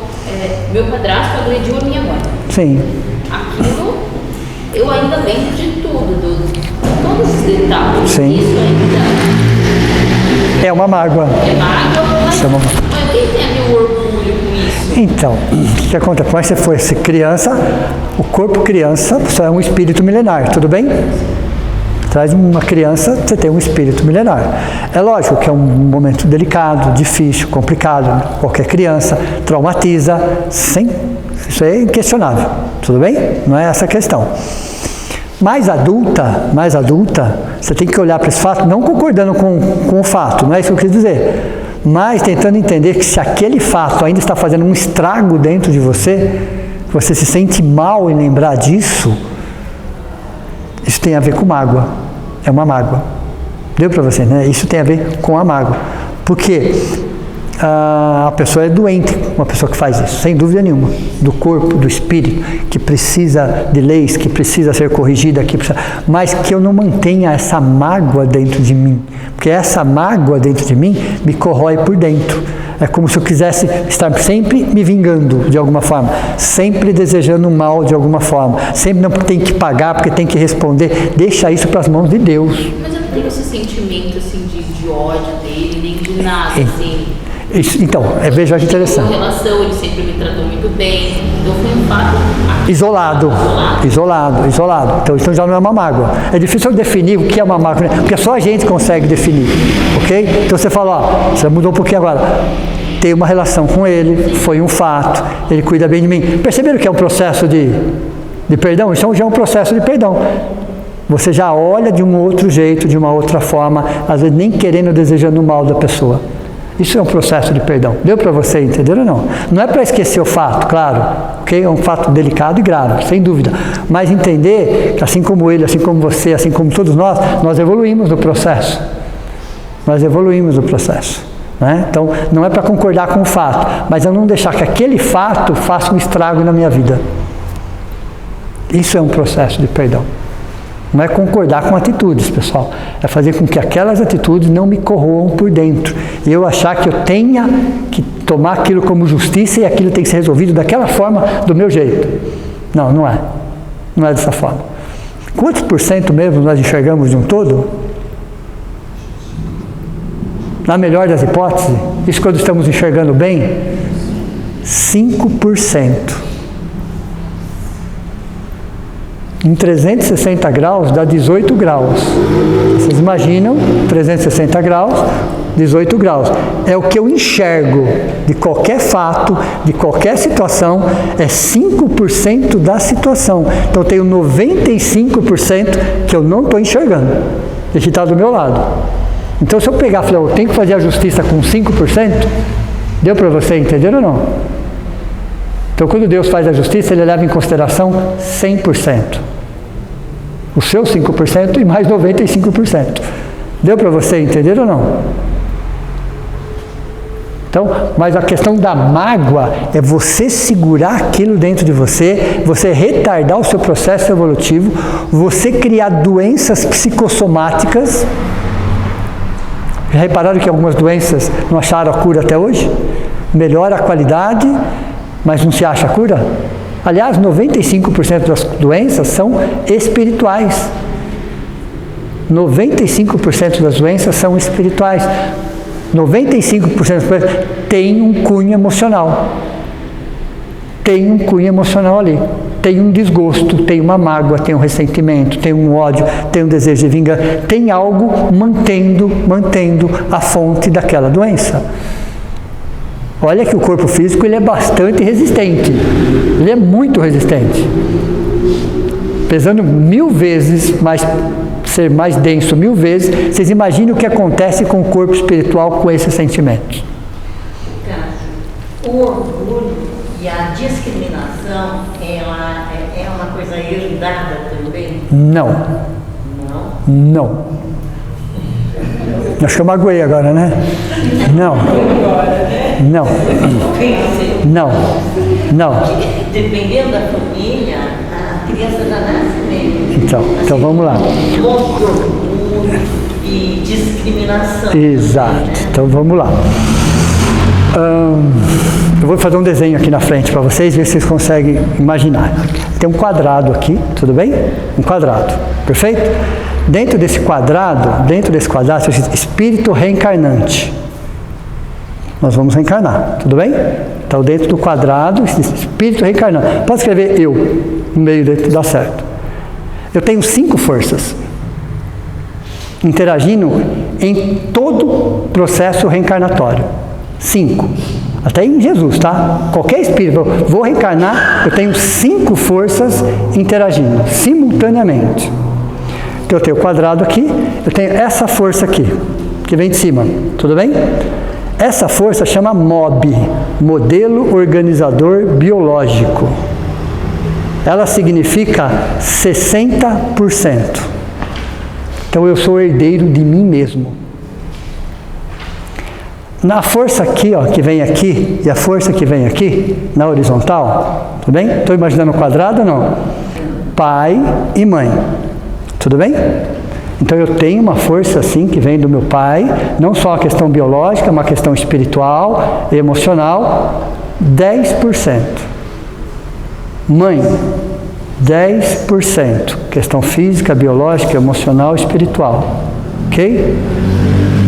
meu padrasto agrediu a minha mãe. Sim. Aquilo, eu ainda lembro de tudo, todos os detalhes. Sim. Isso ainda é uma mágoa. É mágoa, mas, é uma... mas quem tem a meu orgulho com isso? Então, o que acontece? Quando você for criança, o corpo criança só é um espírito milenar, tudo bem? Atrás de uma criança, você tem um espírito milenar. É lógico que é um momento delicado, difícil, complicado. Qualquer criança traumatiza, sim, isso é inquestionável, tudo bem? Não é essa a questão. Mais adulta, você tem que olhar para esse fato, não concordando com o fato, não é isso que eu quis dizer, mas tentando entender que se aquele fato ainda está fazendo um estrago dentro de você, você se sente mal em lembrar disso, isso tem a ver com mágoa, é uma mágoa. Deu para você, né? Isso tem a ver com a mágoa. Porque a pessoa é doente, uma pessoa que faz isso, sem dúvida nenhuma, do corpo, do espírito, que precisa de leis, que precisa ser corrigida, mas que eu não mantenha essa mágoa dentro de mim, porque essa mágoa dentro de mim me corrói por dentro. É como se eu quisesse estar sempre me vingando de alguma forma, sempre desejando mal de alguma forma, sempre não tem que pagar porque tem que responder. Deixa isso para as mãos de Deus. Mas eu não tenho esse sentimento assim, de ódio dele, nem de nada, assim. Isso, então, veja que interessante. Em relação, ele sempre me tratou muito bem, então foi um fato isolado. Então já não é uma mágoa. É difícil eu definir o que é uma mágoa, porque só a gente consegue definir, ok? Então você fala, ó, você mudou um pouquinho agora. Tem uma relação com ele, foi um fato, ele cuida bem de mim. Perceberam que é um processo de perdão? Isso já é um processo de perdão. Você já olha de um outro jeito, de uma outra forma, às vezes nem querendo, desejando o mal da pessoa. Isso é um processo de perdão. Deu para você entender ou não? Não é para esquecer o fato, claro, ok? É um fato delicado e grave, sem dúvida. Mas entender que assim como ele, assim como você, assim como todos nós evoluímos no processo. Nós evoluímos no processo. Né? Então, não é para concordar com o fato, mas eu não deixar que aquele fato faça um estrago na minha vida. Isso é um processo de perdão. Não é concordar com atitudes, pessoal. É fazer com que aquelas atitudes não me corroam por dentro. E eu achar que eu tenha que tomar aquilo como justiça e aquilo tem que ser resolvido daquela forma, do meu jeito. Não, não é. Não é dessa forma. Quantos por cento mesmo nós enxergamos de um todo? Na melhor das hipóteses, isso quando estamos enxergando bem, 5%. Em 360 graus dá 18 graus. Vocês imaginam, 360 graus, 18 graus. É o que eu enxergo de qualquer fato, de qualquer situação, é 5% da situação. Então eu tenho 95% que eu não estou enxergando, e que está do meu lado. Então se eu pegar e falar, eu tenho que fazer a justiça com 5%, deu para você entender ou não? Então quando Deus faz a justiça, Ele leva em consideração 100%. Os seus 5% e mais 95%. Deu para você entender ou não? Então, mas a questão da mágoa é você segurar aquilo dentro de você, você retardar o seu processo evolutivo, você criar doenças psicossomáticas. Já repararam que algumas doenças não acharam a cura até hoje? Melhora a qualidade, mas não se acha a cura? Aliás, 95% das doenças são espirituais. 95% das doenças são espirituais. 95% das doenças têm um cunho emocional. Tem um cunho emocional ali. Tem um desgosto, tem uma mágoa, tem um ressentimento, tem um ódio, tem um desejo de vingança. Tem algo mantendo a fonte daquela doença. Olha que o corpo físico ele é bastante resistente. Ele é muito resistente. Pesando 1000 vezes, ser mais denso 1000 vezes, vocês imaginem o que acontece com o corpo espiritual com esses sentimentos. O orgulho e a discriminação, ela é uma coisa herdada também? Não. Não. Acho que eu magoei agora, né? Não. Dependendo da família, a criança já nasce mesmo. Então vamos lá. Orgulho e discriminação. Exato. Né? Então vamos lá. Eu vou fazer um desenho aqui na frente para vocês, ver se vocês conseguem imaginar. Tem um quadrado aqui, tudo bem? Um quadrado, perfeito? Dentro desse quadrado, existe espírito reencarnante. Nós vamos reencarnar, tudo bem? Então dentro do quadrado, espírito reencarnante. Pode escrever eu, no meio dele, dá certo. Eu tenho 5 forças interagindo em todo processo reencarnatório. 5. Até em Jesus, tá? Qualquer espírito, vou reencarnar, eu tenho 5 forças interagindo simultaneamente. Então eu tenho o quadrado aqui, eu tenho essa força aqui, que vem de cima, tudo bem? Essa força chama MOB, Modelo Organizador Biológico. Ela significa 60%. Então eu sou herdeiro de mim mesmo. Na força aqui, ó, que vem aqui, e a força que vem aqui, na horizontal, tudo bem? Estou imaginando o quadrado ou não? Pai e mãe, tudo bem? Então eu tenho uma força assim que vem do meu pai, não só a questão biológica, uma questão espiritual, emocional, 10%. Mãe, 10%. Questão física, biológica, emocional, espiritual. Ok?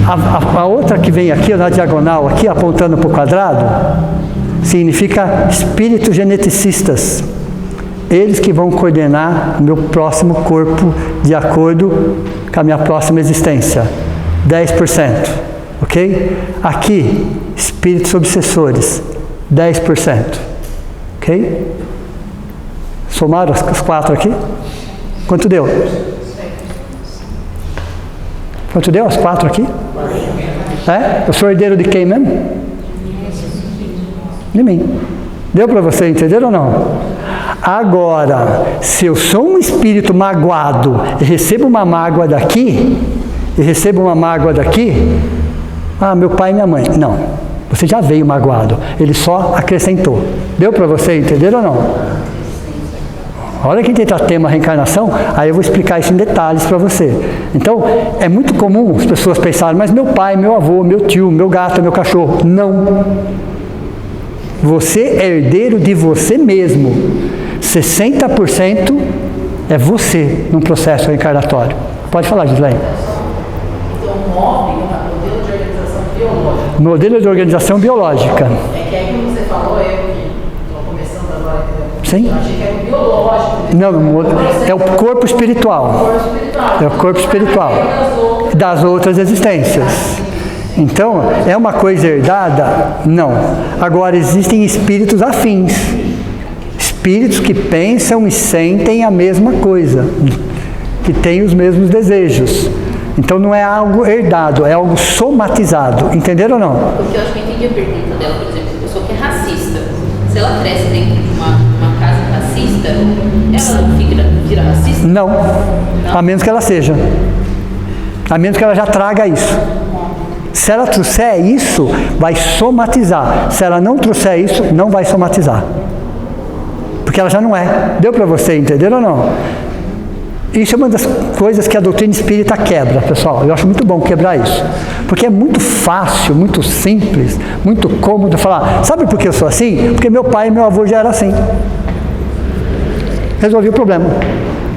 A outra que vem aqui, na diagonal, aqui apontando para o quadrado, significa espíritos geneticistas. Eles que vão coordenar o meu próximo corpo de acordo com a minha próxima existência. 10%. Ok? Aqui, espíritos obsessores. 10%. Ok? Somaram as 4 aqui? Quanto deu? Quanto deu as 4 aqui? Eu sou herdeiro de quem mesmo? De mim. Deu para você entender ou não? Agora, se eu sou um espírito magoado e recebo uma mágoa daqui, meu pai e minha mãe. Não, você já veio magoado, ele só acrescentou. Deu para você entender ou não? Olha que tentar tema reencarnação, aí eu vou explicar isso em detalhes para você. Então, é muito comum as pessoas pensarem, mas meu pai, meu avô, meu tio, meu gato, meu cachorro. Não. Você é herdeiro de você mesmo. 60% é você num processo reencarnatório. Pode falar, Gislaine. Então, MOB, modelo de organização biológica. Modelo de organização biológica. É que aí, como você falou, eu que estou começando agora, entendeu? Sim. Eu achei que era biológico. Não, é o corpo espiritual. É o corpo espiritual das outras existências. Então, é uma coisa herdada? Não. Agora, existem espíritos afins. Espíritos que pensam e sentem a mesma coisa. Que têm os mesmos desejos. Então, não é algo herdado, é algo somatizado. Entenderam ou não? Porque eu acho que eu entendi a pergunta dela, por exemplo, a pessoa que é racista. Se ela cresce dentro de uma casa racista, ela não vira racista? Não. A menos que ela seja. A menos que ela já traga isso. Se ela trouxer isso, vai somatizar. Se ela não trouxer isso, não vai somatizar. Porque ela já não é. Deu para você entender ou não? Isso é uma das coisas que a doutrina espírita quebra, pessoal. Eu acho muito bom quebrar isso. Porque é muito fácil, muito simples, muito cômodo falar, sabe por que eu sou assim? Porque meu pai e meu avô já eram assim. Resolvi o problema.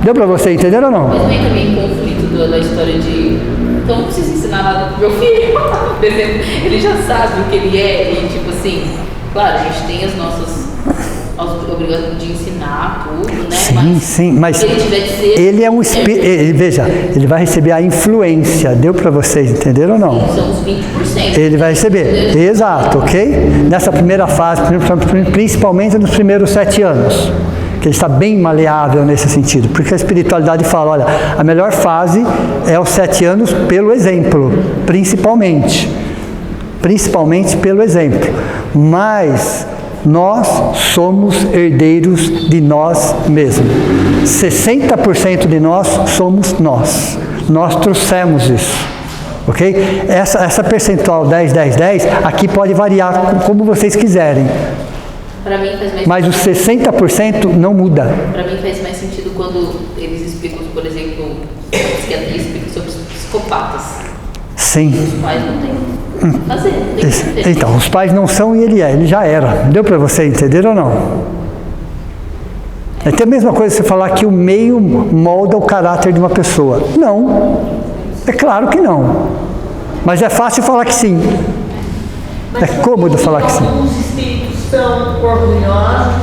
Deu para você entender ou não? Mas não é também conflito da história de... Então não precisa ensinar nada pro meu filho. Por exemplo, ele já sabe o que ele é e tipo assim, claro, a gente tem as nossas obrigações de ensinar tudo, né? Sim, mas se ele tiver de ser, ele é um espírito, veja, ele vai receber a influência, deu para vocês entenderam ou não? São os 20%. Ele vai receber, exato, ok? Nessa primeira fase, principalmente nos primeiros 7 anos. Que ele está bem maleável nesse sentido, porque a espiritualidade fala, olha, a melhor fase é os 7 anos pelo exemplo, principalmente pelo exemplo, mas nós somos herdeiros de nós mesmos, 60% de nós somos nós trouxemos isso, ok? Essa percentual 10, 10, 10, aqui pode variar como vocês quiserem. Para mim faz mais mas os 60% não muda. Para mim faz mais sentido quando eles explicam, por exemplo, a psiquiatria explica sobre os psicopatas. Sim. Os pais não têm que fazer, não tem que fazer. Então, os pais não são e ele já era. Deu para você entender ou não? É até a mesma coisa você falar que o meio molda o caráter de uma pessoa. Não. É claro que não. Mas é fácil falar que sim. É cômodo falar que sim. Alguns espíritos são orgulhosos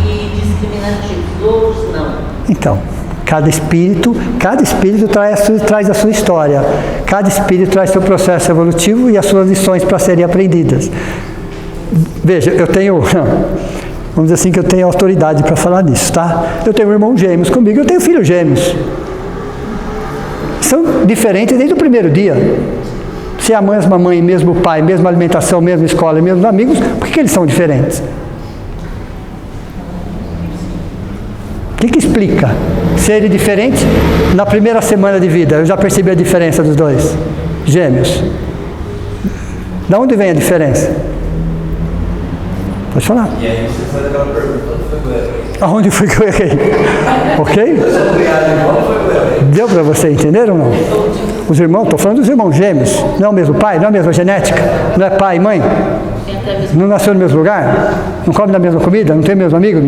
e discriminativos, outros não. Então, cada espírito traz a sua história. Cada espírito traz seu processo evolutivo e as suas lições para serem aprendidas. Veja, eu tenho, vamos dizer assim, que eu tenho autoridade para falar nisso, tá? Eu tenho irmãos gêmeos comigo, eu tenho filhos gêmeos. São diferentes desde o primeiro dia. Se é a mesma mãe, mesmo pai, mesma alimentação, mesma escola, mesmos amigos, por que eles são diferentes? O que explica serem diferentes? Na primeira semana de vida, eu já percebi a diferença dos dois gêmeos. De onde vem a diferença? Pode falar. E aí você faz aquela pergunta, aonde foi que eu errei? Ok? Deu para você entender ou não? Os irmãos, estou falando dos irmãos gêmeos. Não é o mesmo pai, não é a mesma genética, não é pai e mãe? Não nasceu no mesmo lugar? Não come da mesma comida? Não tem o mesmo amigo?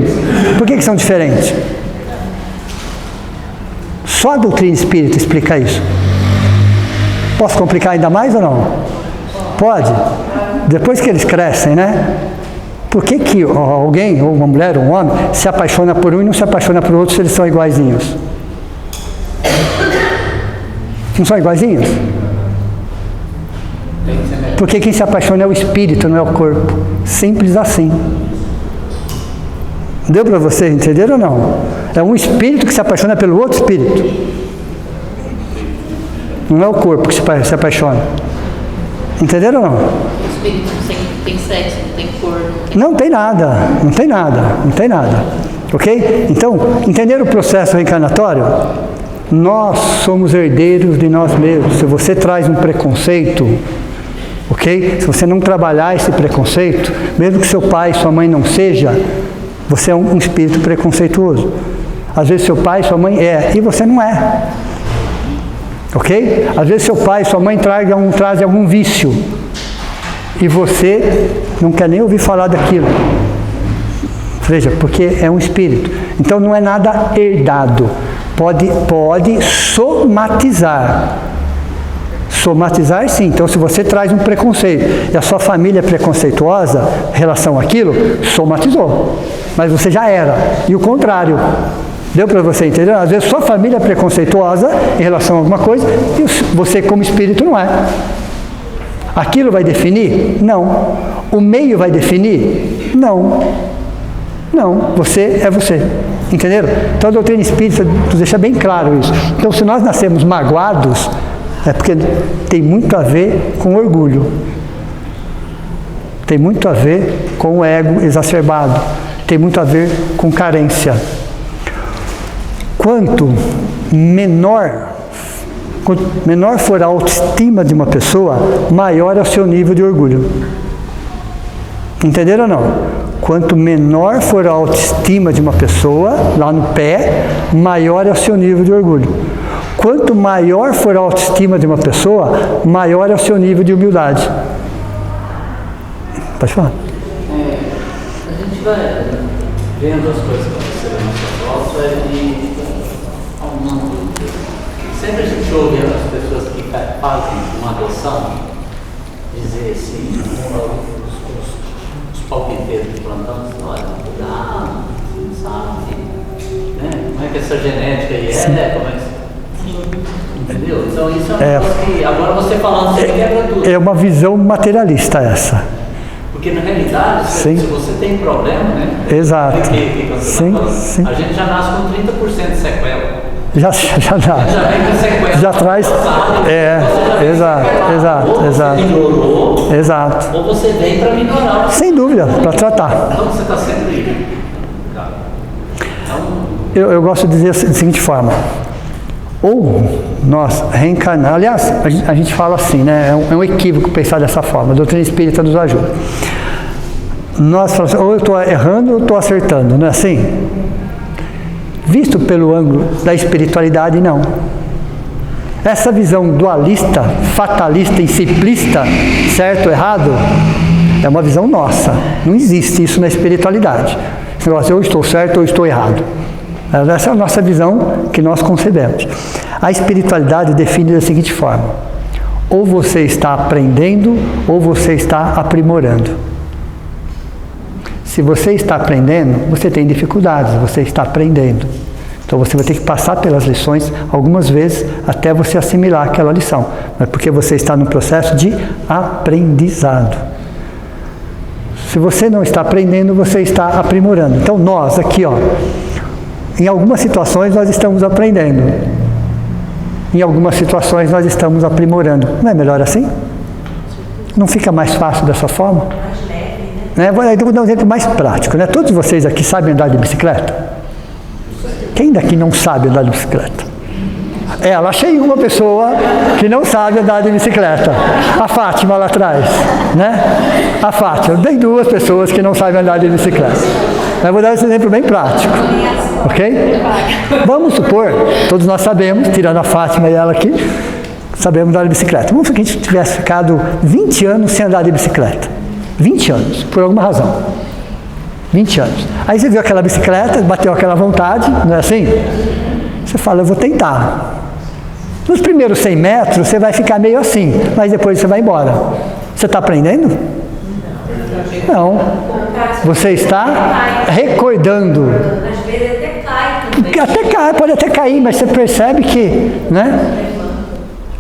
Por que são diferentes? Só a doutrina espírita explica isso. Posso complicar ainda mais ou não? Pode? Depois que eles crescem, né? Por que alguém, ou uma mulher, ou um homem, se apaixona por um e não se apaixona por outro se eles são iguaizinhos? Não são iguaizinhos? Porque quem se apaixona é o espírito, não é o corpo. Simples assim. Deu para você entender ou não? É um espírito que se apaixona pelo outro espírito. Não é o corpo que se apaixona. Entenderam ou não? O espírito tem sexo, não tem cor. Não tem nada, não tem nada, não tem nada. Ok? Então, entenderam o processo reencarnatório? Nós somos herdeiros de nós mesmos. Se você traz um preconceito, ok? Se você não trabalhar esse preconceito, mesmo que seu pai e sua mãe não seja, você é um espírito preconceituoso. Às vezes seu pai e sua mãe é, e você não é. Ok? Às vezes seu pai e sua mãe trazem algum vício, e você não quer nem ouvir falar daquilo. Veja, porque é um espírito. Então não é nada herdado. Pode somatizar. Somatizar, sim. Então, se você traz um preconceito e a sua família é preconceituosa em relação àquilo, somatizou. Mas você já era. E o contrário. Deu para você entender? Às vezes sua família é preconceituosa em relação a alguma coisa e você, como espírito, não é. Aquilo vai definir? Não. O meio vai definir? Não. Não. Você é você. Entenderam? Então a doutrina espírita deixa bem claro isso. Então, se nós nascemos magoados, é porque tem muito a ver com orgulho. Tem muito a ver com o ego exacerbado. Tem muito a ver com carência. Quanto menor for a autoestima de uma pessoa, maior é o seu nível de orgulho. Entenderam ou não? Quanto menor for a autoestima de uma pessoa, lá no pé, maior é o seu nível de orgulho. Quanto maior for a autoestima de uma pessoa, maior é o seu nível de humildade. Pode falar. A gente vai vendo as coisas que aconteceram na nossa volta e sempre a gente ouve as pessoas que fazem uma adoção dizer assim, os palpiteiros de plantão, olha, cuidado, você não sabe, né? Como é que essa genética aí é, como é que... Entendeu? Então isso é uma coisa que, agora você falando, você quebra tudo. É uma visão materialista essa. Porque na realidade, se você tem problema, né? Exato. Sim. A gente já nasce com 30% de sequela. Já dá. Já vem com sequela. Já traz. Exato. Ou você vem para minorar. Sem dúvida, para tratar. Então você está sempre. Eu gosto de dizer da seguinte forma. Ou nós reencarnamos, aliás, a gente fala assim, né? É um equívoco pensar dessa forma, a doutrina espírita nos ajuda. Nós falamos assim, ou eu estou errando ou eu estou acertando, não é assim? Visto pelo ângulo da espiritualidade, não. Essa visão dualista, fatalista e simplista, certo ou errado, é uma visão nossa. Não existe isso na espiritualidade. Esse negócio, eu estou certo ou estou errado. Essa é a nossa visão que nós concebemos. A espiritualidade define da seguinte forma: ou você está aprendendo, ou você está aprimorando. Se você está aprendendo, você tem dificuldades, você está aprendendo. Então você vai ter que passar pelas lições algumas vezes até você assimilar aquela lição. Mas porque você está no processo de aprendizado. Se você não está aprendendo, você está aprimorando. Então nós aqui, ó, em algumas situações nós estamos aprendendo. Em algumas situações nós estamos aprimorando. Não é melhor assim? Não fica mais fácil dessa forma? Né? Vou dar um exemplo mais prático. Né? Todos vocês aqui sabem andar de bicicleta? Quem daqui não sabe andar de bicicleta? Ela, achei uma pessoa que não sabe andar de bicicleta. A Fátima lá atrás. Né? A Fátima. Tem duas pessoas que não sabem andar de bicicleta. Eu vou dar esse exemplo bem prático. Ok? Vamos supor, todos nós sabemos, tirando a Fátima e ela aqui, sabemos andar de bicicleta. Vamos supor que a gente tivesse ficado 20 anos sem andar de bicicleta. 20 anos, por alguma razão. 20 anos. Aí você viu aquela bicicleta, bateu aquela vontade, não é assim? Você fala, eu vou tentar. Nos primeiros 100 metros você vai ficar meio assim, mas depois você vai embora. Você está aprendendo? Não. Você está recordando. Às vezes até cai também. Até cai, pode até cair, mas você percebe que, né?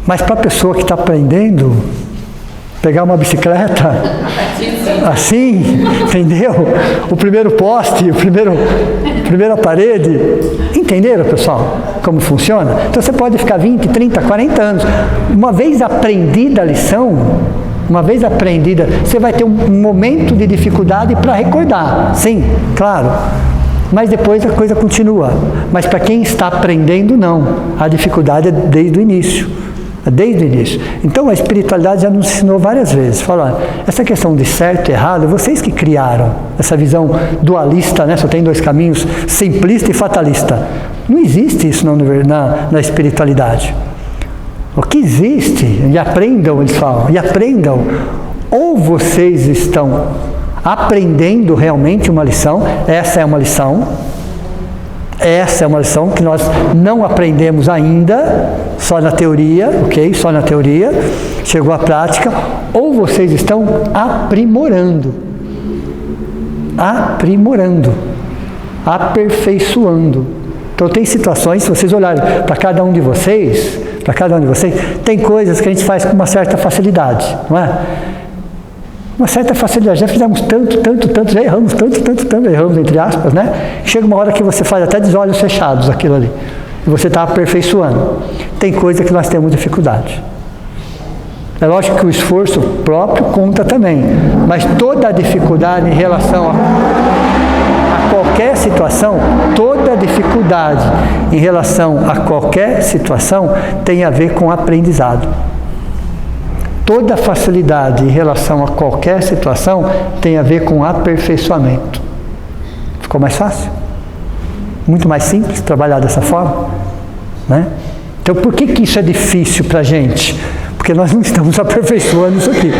Mas para a pessoa que está aprendendo, pegar uma bicicleta assim, entendeu? O primeiro poste, a primeira parede, entenderam, pessoal, como funciona? Então você pode ficar 20, 30, 40 anos. Uma vez aprendida a lição, Uma vez aprendida, você vai ter um momento de dificuldade para recordar. Sim, claro. Mas depois a coisa continua. Mas para quem está aprendendo, não. A dificuldade é desde o início. Desde o início. Então a espiritualidade já nos ensinou várias vezes. Fala, essa questão de certo e errado, vocês que criaram essa visão dualista, né? Só tem dois caminhos, simplista e fatalista. Não existe isso na espiritualidade. O que existe, e aprendam, eles falam, e aprendam, ou vocês estão aprendendo realmente uma lição, essa é uma lição que nós não aprendemos ainda, só na teoria, ok? Só na teoria, chegou à prática, ou vocês estão aprimorando, aperfeiçoando. Então tem situações, se vocês olharem para cada um de vocês, tem coisas que a gente faz com uma certa facilidade, não é? Uma certa facilidade, já fizemos tanto, já erramos tanto, erramos entre aspas, né? Chega uma hora que você faz até de olhos fechados aquilo ali, e você está aperfeiçoando. Tem coisa que nós temos dificuldade. É lógico que o esforço próprio conta também, mas toda a dificuldade em relação a qualquer situação, toda a dificuldade em relação a qualquer situação tem a ver com aprendizado. Toda facilidade em relação a qualquer situação tem a ver com aperfeiçoamento. Ficou mais fácil? Muito mais simples trabalhar dessa forma? Né? Então, por que isso é difícil para a gente? Porque nós não estamos aperfeiçoando isso aqui.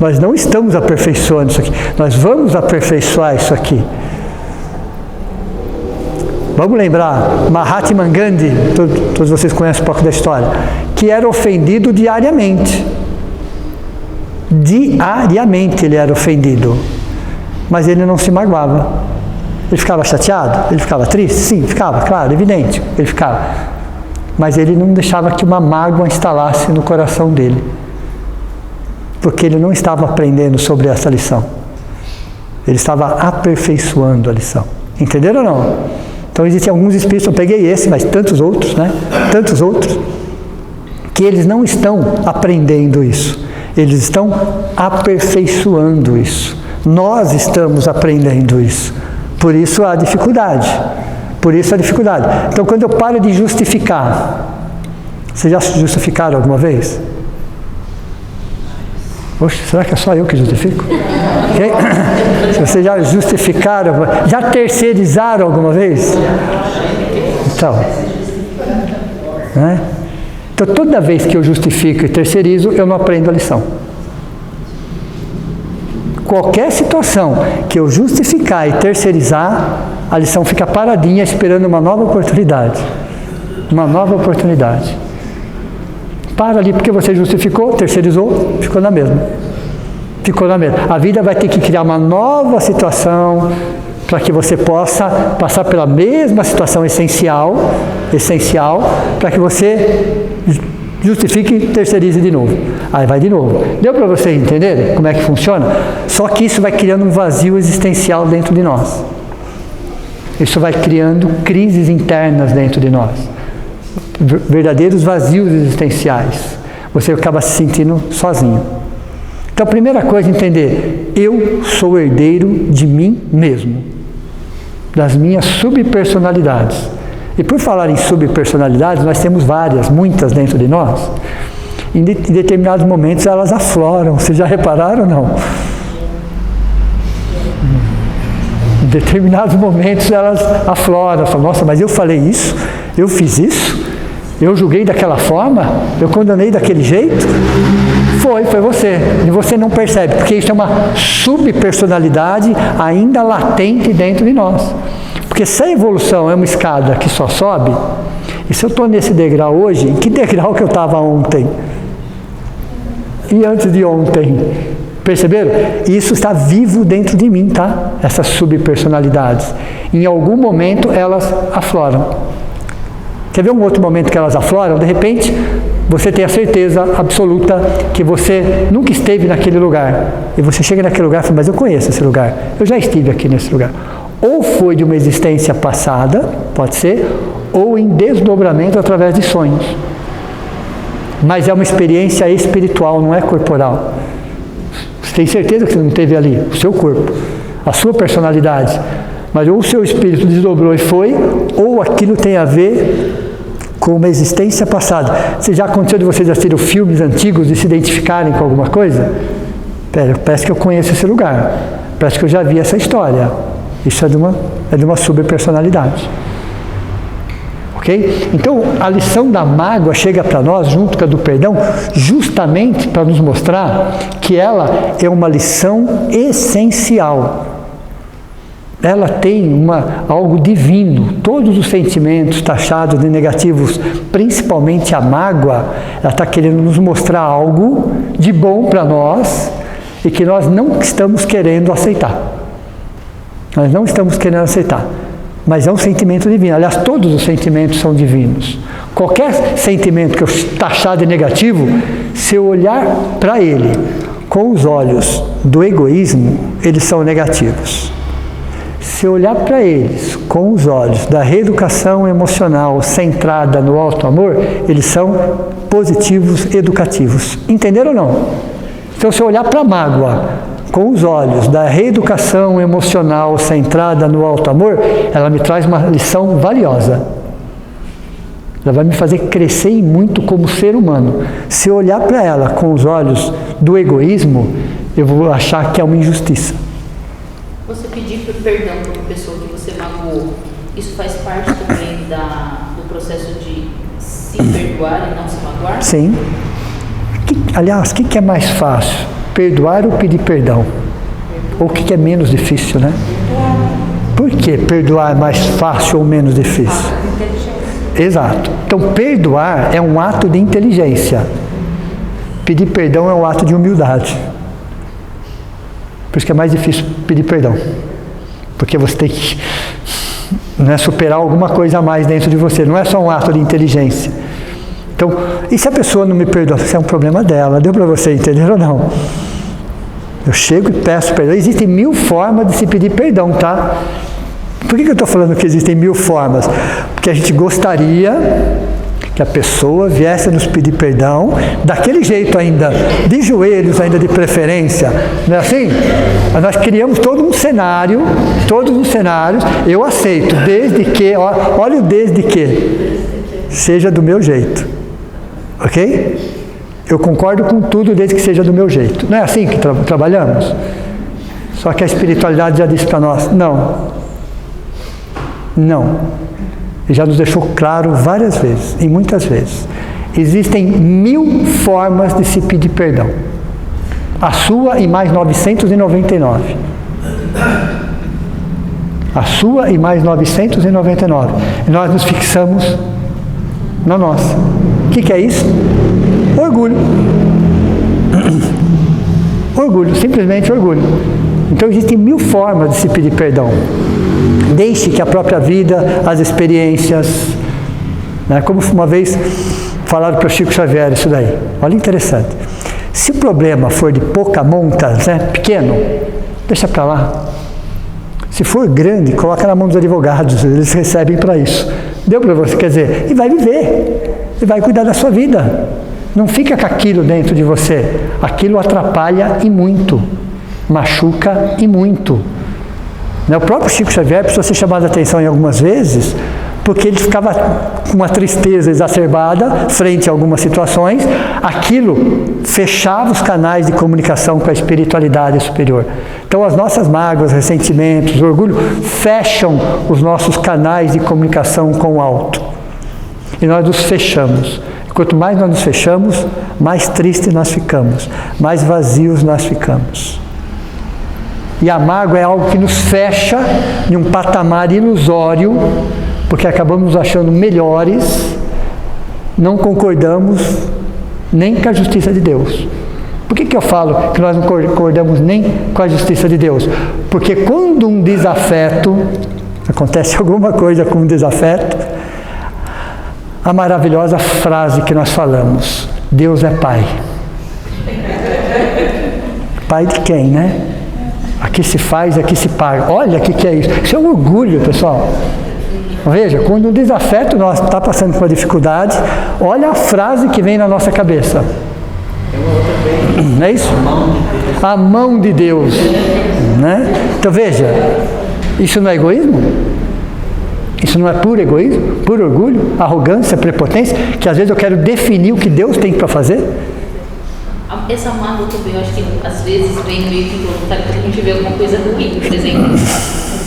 Nós não estamos aperfeiçoando isso aqui. Nós vamos aperfeiçoar isso aqui. Vamos lembrar, Mahatma Gandhi, todos vocês conhecem um pouco da história, que era ofendido diariamente. Diariamente ele era ofendido, mas ele não se magoava. Ele ficava chateado? Ele ficava triste? Sim, ficava, claro, evidente, ele ficava. Mas ele não deixava que uma mágoa instalasse no coração dele, porque ele não estava aprendendo sobre essa lição. Ele estava aperfeiçoando a lição. Entenderam ou não? Então existem alguns espíritos, eu peguei esse, mas tantos outros, né? Tantos outros, que eles não estão aprendendo isso. Eles estão aperfeiçoando isso. Nós estamos aprendendo isso. Por isso a dificuldade. Então, quando eu paro de justificar, vocês já se justificaram alguma vez? Poxa, será que é só eu que justifico? Okay? Se vocês já justificaram, já terceirizaram alguma vez? Então, né? Então, toda vez que eu justifico e terceirizo, eu não aprendo a lição. Qualquer situação que eu justificar e terceirizar, a lição fica paradinha esperando uma nova oportunidade. Uma nova oportunidade. Para ali porque você justificou, terceirizou, ficou na mesma. A vida vai ter que criar uma nova situação para que você possa passar pela mesma situação essencial, para que você justifique e terceirize de novo. Aí vai de novo. Deu para vocês entenderem como é que funciona? Só que isso vai criando um vazio existencial dentro de nós. Isso vai criando crises internas dentro de nós. Verdadeiros vazios existenciais. Você acaba se sentindo sozinho. Então a primeira coisa é entender, eu sou herdeiro de mim mesmo, das minhas subpersonalidades. E por falar em subpersonalidades, nós temos várias, muitas dentro de nós. Em determinados momentos elas afloram, vocês já repararam ou não? Em determinados momentos elas afloram, falam, nossa, mas eu falei isso, eu fiz isso, eu julguei daquela forma, eu condenei daquele jeito. Foi você. E você não percebe, porque isso é uma subpersonalidade ainda latente dentro de nós. Porque se a evolução é uma escada que só sobe, e se eu estou nesse degrau hoje, em que degrau que eu estava ontem? E antes de ontem? Perceberam? Isso está vivo dentro de mim, tá? Essas subpersonalidades. Em algum momento elas afloram. Quer ver um outro momento que elas afloram? De repente, você tem a certeza absoluta que você nunca esteve naquele lugar. E você chega naquele lugar e fala, mas eu conheço esse lugar. Eu já estive aqui nesse lugar. Ou foi de uma existência passada, pode ser, ou em desdobramento através de sonhos. Mas é uma experiência espiritual, não é corporal. Você tem certeza que você não teve ali? O seu corpo, a sua personalidade. Mas ou o seu espírito desdobrou e foi, ou aquilo tem a ver com uma existência passada. Você já aconteceu de vocês assistirem filmes antigos e se identificarem com alguma coisa? Parece que eu conheço esse lugar. Parece que eu já vi essa história. Isso é de uma subpersonalidade. Ok? Então, a lição da mágoa chega para nós, junto com a do perdão, justamente para nos mostrar que ela é uma lição essencial. Ela tem algo divino. Todos os sentimentos taxados de negativos, principalmente a mágoa, ela está querendo nos mostrar algo de bom para nós e que nós não estamos querendo aceitar. Nós não estamos querendo aceitar. Mas é um sentimento divino. Aliás, todos os sentimentos são divinos. Qualquer sentimento que eu taxar de negativo, se eu olhar para ele com os olhos do egoísmo, eles são negativos. Se eu olhar para eles com os olhos da reeducação emocional centrada no alto amor, eles são positivos, educativos. Entenderam ou não? Então, se eu olhar para a mágoa com os olhos da reeducação emocional centrada no alto amor, ela me traz uma lição valiosa. Ela vai me fazer crescer muito como ser humano. Se eu olhar para ela com os olhos do egoísmo, eu vou achar que é uma injustiça. Você pedir perdão para uma pessoa que você magoou, isso faz parte também do processo de se perdoar e não se magoar? Sim. Aliás, o que é mais fácil? Perdoar ou pedir perdão? Ou o que é menos difícil, né? Por que perdoar é mais fácil ou menos difícil? Exato. Então, perdoar é um ato de inteligência. Pedir perdão é um ato de humildade. Por isso que é mais difícil pedir perdão. Porque você tem que superar alguma coisa a mais dentro de você. Não é só um ato de inteligência. Então, e se a pessoa não me perdoa? Isso é um problema dela. Deu para você entender ou não? Eu chego e peço perdão. Existem 1000 formas de se pedir perdão, tá? Por que eu estou falando que existem 1000 formas? Porque a gente gostaria que a pessoa viesse a nos pedir perdão, daquele jeito ainda, de joelhos ainda de preferência, não é assim? Nós criamos todos os cenários, eu aceito, desde que, olha o desde que, seja do meu jeito, ok? Eu concordo com tudo desde que seja do meu jeito. Não é assim que trabalhamos? Só que a espiritualidade já disse para nós, não. E já nos deixou claro várias vezes, e muitas vezes. Existem 1000 formas de se pedir perdão. A sua e mais 999. A sua e mais 999. E nós nos fixamos na nossa. O que é isso? Orgulho. Orgulho, simplesmente orgulho. Então existem 1000 formas de se pedir perdão. Deixe que a própria vida, as experiências, né? Como uma vez falaram para o Chico Xavier isso daí. Olha, interessante. Se o problema for de pouca monta, né, pequeno, deixa para lá. Se for grande, coloca na mão dos advogados, eles recebem para isso. Deu para você, quer dizer, e vai viver, e vai cuidar da sua vida. Não fica com aquilo dentro de você. Aquilo atrapalha e muito, machuca e muito. O próprio Chico Xavier precisou ser chamado a atenção em algumas vezes, porque ele ficava com uma tristeza exacerbada frente a algumas situações, aquilo fechava os canais de comunicação com a espiritualidade superior. Então as nossas mágoas, ressentimentos, orgulho, fecham os nossos canais de comunicação com o alto. E nós nos fechamos. Quanto mais nós nos fechamos, mais tristes nós ficamos, mais vazios nós ficamos. E a mágoa é algo que nos fecha em um patamar ilusório, porque acabamos nos achando melhores, não concordamos nem com a justiça de Deus. Por que eu falo que nós não concordamos nem com a justiça de Deus? Porque quando um desafeto, acontece alguma coisa com um desafeto, a maravilhosa frase que nós falamos, Deus é Pai. Pai de quem, né? Aqui se faz, aqui se paga. Olha o que é isso. Isso é um orgulho, pessoal. Veja, quando um desafeto nós está passando por uma dificuldade, olha a frase que vem na nossa cabeça. Não é isso? A mão de Deus. Né? Então veja, isso não é egoísmo? Isso não é puro egoísmo? Puro orgulho? Arrogância, prepotência? Que às vezes eu quero definir o que Deus tem para fazer? Essa mágoa também, eu acho que às vezes vem meio que involuntário quando a gente vê alguma coisa ruim. Por exemplo,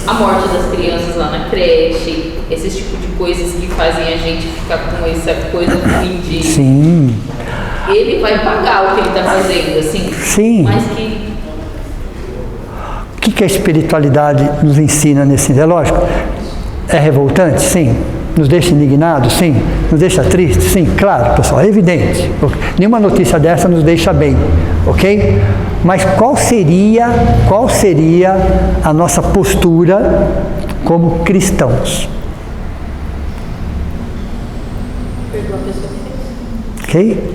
a morte das crianças lá na creche, esses tipos de coisas que fazem a gente ficar com essa coisa ruim de... Sim. Ele vai pagar o que ele está fazendo, assim. Sim. Mas que... O que a espiritualidade nos ensina nesse sentido? É lógico, é revoltante? Sim. Nos deixa indignados? Sim. Nos deixa tristes? Sim. Claro, pessoal, é evidente. Nenhuma notícia dessa nos deixa bem, ok? Mas qual seria a nossa postura como cristãos? Perdoa a pessoa que fez. Ok?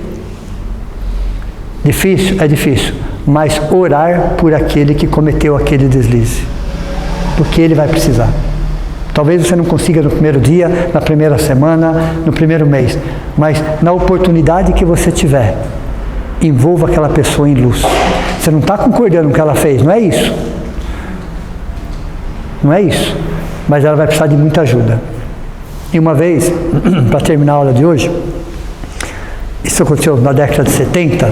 Difícil? É difícil. Mas orar por aquele que cometeu aquele deslize. Porque ele vai precisar. Talvez você não consiga no primeiro dia, na primeira semana, no primeiro mês. Mas na oportunidade que você tiver, envolva aquela pessoa em luz. Você não está concordando com o que ela fez, não é isso. Não é isso. Mas ela vai precisar de muita ajuda. E uma vez, para terminar a aula de hoje, isso aconteceu na década de 70,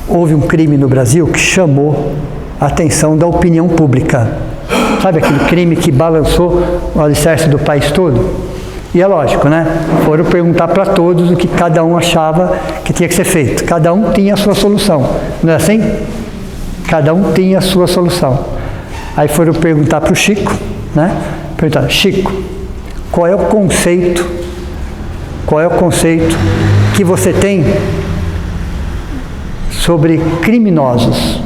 houve um crime no Brasil que chamou a atenção da opinião pública. Sabe aquele crime que balançou o alicerce do país todo? E é lógico, né? Foram perguntar para todos o que cada um achava que tinha que ser feito. Cada um tinha a sua solução. Não é assim? Cada um tinha a sua solução. Aí foram perguntar para o Chico, né? Perguntaram, Chico, qual é o conceito que você tem sobre criminosos?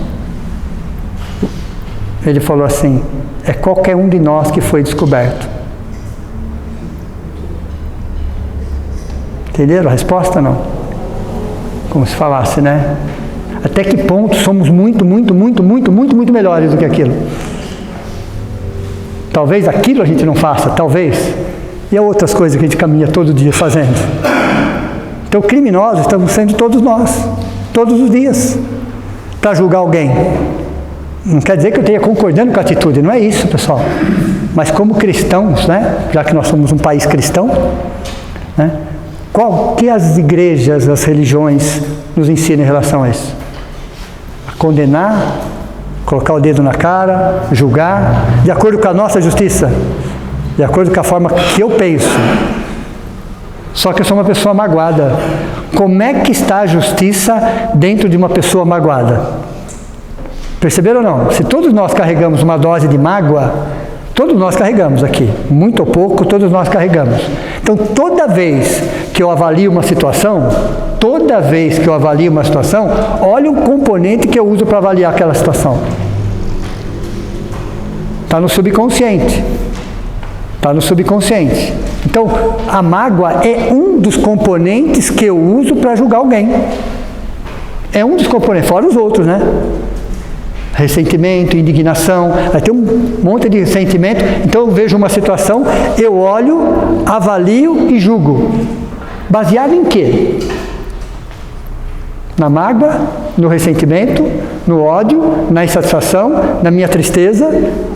Ele falou assim, é qualquer um de nós que foi descoberto. Entenderam a resposta, não? Como se falasse, né? Até que ponto somos muito melhores do que aquilo? Talvez aquilo a gente não faça, talvez. E há outras coisas que a gente caminha todo dia fazendo. Então, criminosos estamos sendo todos nós, todos os dias, para julgar alguém. Não quer dizer que eu esteja concordando com a atitude, não é isso, pessoal. Mas como cristãos, né, já que nós somos um país cristão, né, qual que as igrejas, as religiões nos ensinam em relação a isso? A condenar, colocar o dedo na cara, julgar, de acordo com a nossa justiça, de acordo com a forma que eu penso. Só que eu sou uma pessoa magoada. Como é que está a justiça dentro de uma pessoa magoada? Perceberam ou não? Se todos nós carregamos uma dose de mágoa, todos nós carregamos aqui, muito ou pouco, todos nós carregamos. Então, toda vez que eu avalio uma situação, olha o componente que eu uso para avaliar aquela situação. Está no subconsciente. Então, a mágoa é um dos componentes que eu uso para julgar alguém. É um dos componentes, fora os outros, né? Ressentimento, indignação, vai ter um monte de ressentimento. Então eu vejo uma situação, eu olho, avalio e julgo. Baseado em quê? Na mágoa, no ressentimento, no ódio, na insatisfação, na minha tristeza.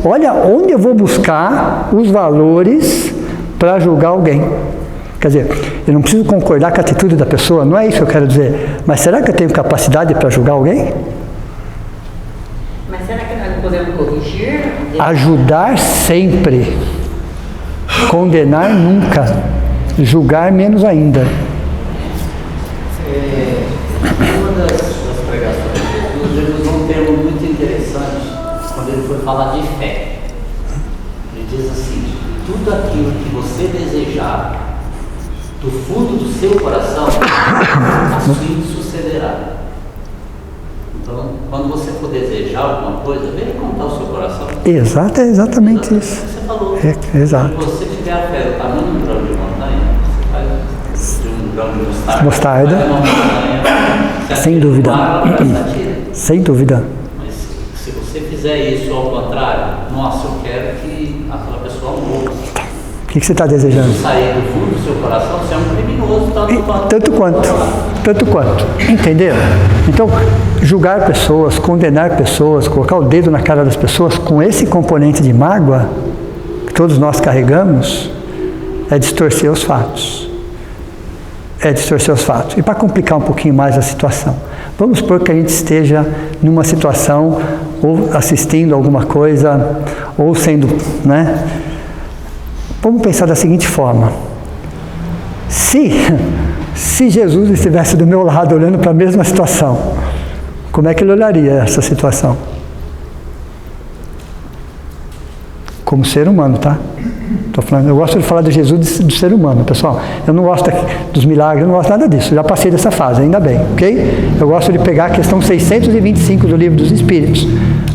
Olha onde eu vou buscar os valores para julgar alguém. Quer dizer, eu não preciso concordar com a atitude da pessoa, não é isso que eu quero dizer. Mas será que eu tenho capacidade para julgar alguém? Mas será que nós não podemos corrigir? Ajudar sempre, condenar nunca, julgar menos ainda. Uma das pregações de Jesus, ele usou um termo muito interessante quando ele foi falar de fé. Ele diz assim, tudo aquilo que você desejar do fundo do seu coração, assim sucederá. Então, quando você for desejar alguma coisa, venha contar o seu coração. Exato, é exatamente isso. Você falou. Exato. Se você tiver a fé do tamanho de um grão de montanha, você faz de um grão de mostarda. Faz uma montanha, sem dúvida. Sem dúvida. Mas se você fizer isso ao contrário, nossa, eu quero que aquela pessoa morra. O que você está desejando? Se sair do fundo do seu coração, você é um criminoso. danoso tanto quanto. Entenderam? Então, julgar pessoas, condenar pessoas, colocar o dedo na cara das pessoas com esse componente de mágoa que todos nós carregamos, é distorcer os fatos. E para complicar um pouquinho mais a situação, vamos supor que a gente esteja numa situação, ou assistindo alguma coisa, ou sendo, né? Vamos pensar da seguinte forma: se Jesus estivesse do meu lado olhando para a mesma situação, como é que ele olharia essa situação? Como ser humano, tá? Tô falando, eu gosto de falar de Jesus do ser humano, pessoal. Eu não gosto dos milagres, eu não gosto nada disso. Eu já passei dessa fase, ainda bem, ok? Eu gosto de pegar a questão 625 do Livro dos Espíritos.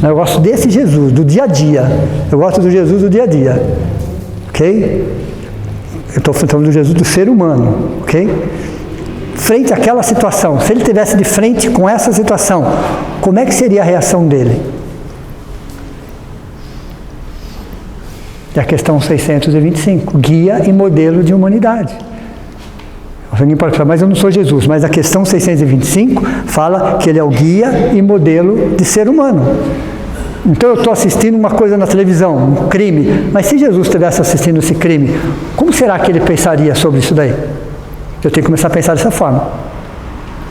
Eu gosto desse Jesus, do dia a dia. Eu gosto do Jesus do dia a dia, ok? Eu estou falando do Jesus do ser humano, ok? Frente àquela situação, se ele estivesse de frente com essa situação, como é que seria a reação dele? É a questão 625, guia e modelo de humanidade. Alguém pode falar, mas eu não sou Jesus. Mas a questão 625 fala que ele é o guia e modelo de ser humano. Então eu estou assistindo uma coisa na televisão, um crime. Mas se Jesus estivesse assistindo esse crime, como será que ele pensaria sobre isso daí? Eu tenho que começar a pensar dessa forma.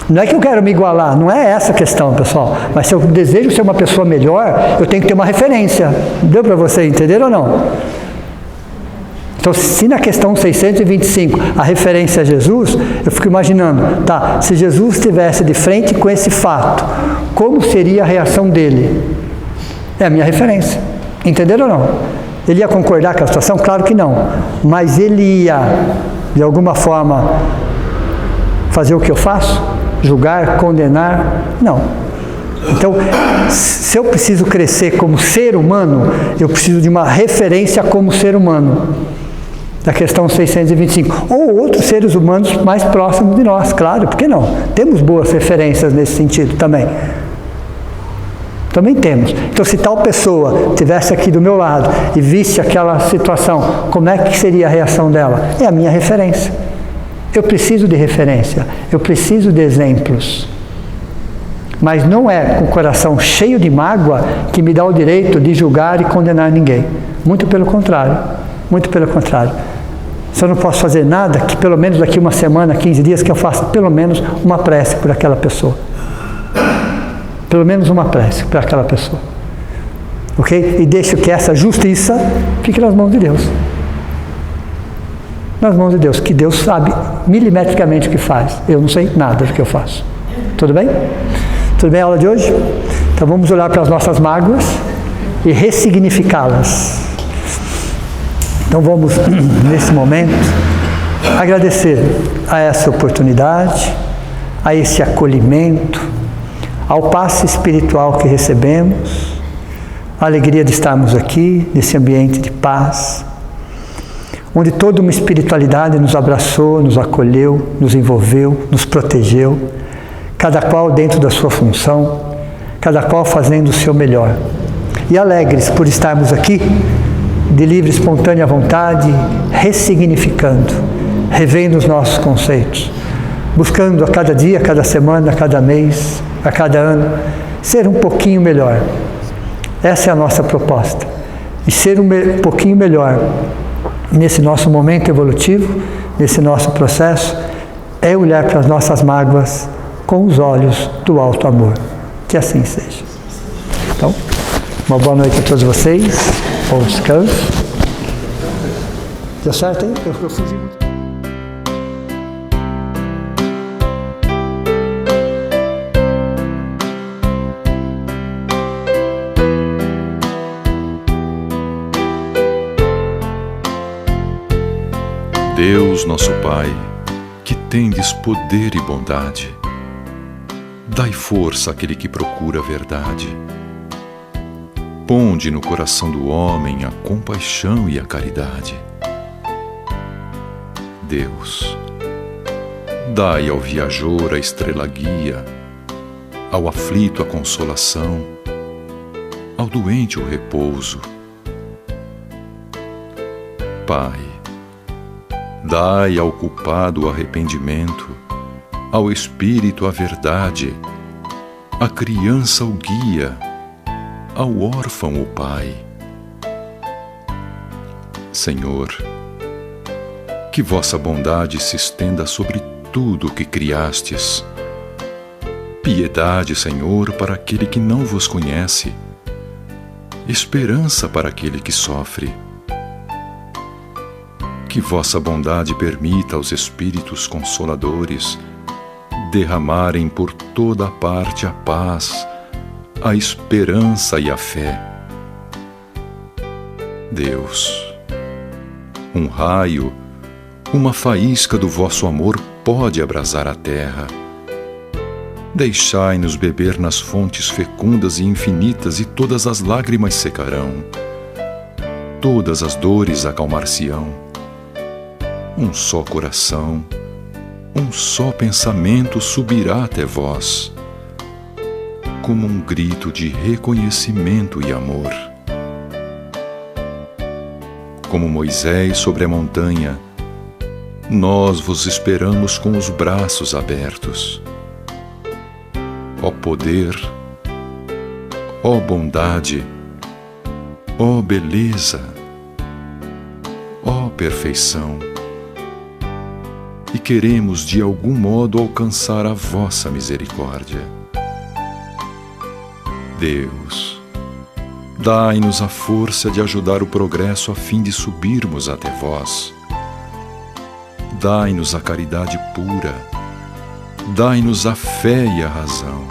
Não é que eu quero me igualar, não é essa a questão, pessoal. Mas se eu desejo ser uma pessoa melhor, eu tenho que ter uma referência. Deu para você entender ou não? Então, se na questão 625 a referência é Jesus, eu fico imaginando, tá, se Jesus estivesse de frente com esse fato, como seria a reação dele? É a minha referência. Entenderam ou não? Ele ia concordar com a situação? Claro que não. Mas ele ia, de alguma forma, fazer o que eu faço? Julgar, condenar? Não. Então, se eu preciso crescer como ser humano, eu preciso de uma referência como ser humano. Da questão 625. Ou outros seres humanos mais próximos de nós, claro, por que não? Temos boas referências nesse sentido também. Também temos. Então, se tal pessoa estivesse aqui do meu lado e visse aquela situação, como é que seria a reação dela? É a minha referência. Eu preciso de referência, eu preciso de exemplos. Mas não é com o coração cheio de mágoa que me dá o direito de julgar e condenar ninguém. Muito pelo contrário. Muito pelo contrário. Se eu não posso fazer nada, que pelo menos daqui uma semana, 15 dias, que eu faça pelo menos uma prece por aquela pessoa. Pelo menos uma prece por aquela pessoa. Ok? E deixo que essa justiça fique nas mãos de Deus. Nas mãos de Deus, que Deus sabe milimetricamente o que faz. Eu não sei nada do que eu faço. Tudo bem? Tudo bem a aula de hoje? Então vamos olhar para as nossas mágoas e ressignificá-las. Então vamos, nesse momento, agradecer a essa oportunidade, a esse acolhimento, ao passe espiritual que recebemos, a alegria de estarmos aqui, nesse ambiente de paz, onde toda uma espiritualidade nos abraçou, nos acolheu, nos envolveu, nos protegeu, cada qual dentro da sua função, cada qual fazendo o seu melhor. E alegres por estarmos aqui, de livre, espontânea vontade, ressignificando, revendo os nossos conceitos, buscando a cada dia, a cada semana, a cada mês, a cada ano, ser um pouquinho melhor. Essa é a nossa proposta. E ser um pouquinho melhor nesse nosso momento evolutivo, nesse nosso processo, é olhar para as nossas mágoas com os olhos do alto amor. Que assim seja. Então, uma boa noite a todos vocês. Bom descanso. Deu certo, hein? Eu fugi muito. Deus, nosso Pai, que tendes poder e bondade, dai força àquele que procura a verdade. Ponde no coração do homem a compaixão e a caridade. Deus, dai ao viajor a estrela guia, ao aflito a consolação, ao doente o repouso. Pai, Dai ao culpado o arrependimento, ao espírito a verdade, à criança o guia, ao órfão o pai. Senhor, que vossa bondade se estenda sobre tudo o que criastes. Piedade, Senhor, para aquele que não vos conhece, esperança para aquele que sofre. Que vossa bondade permita aos Espíritos Consoladores derramarem por toda a parte a paz, a esperança e a fé. Deus, um raio, uma faísca do vosso amor pode abrasar a terra. Deixai-nos beber nas fontes fecundas e infinitas, e todas as lágrimas secarão, todas as dores acalmar-se-ão. Um só coração, um só pensamento subirá até vós, como um grito de reconhecimento e amor. Como Moisés sobre a montanha, nós vos esperamos com os braços abertos. Ó poder, ó bondade, ó beleza, ó perfeição. E queremos de algum modo alcançar a vossa misericórdia. Deus, dai-nos a força de ajudar o progresso a fim de subirmos até vós. Dai-nos a caridade pura, dai-nos a fé e a razão.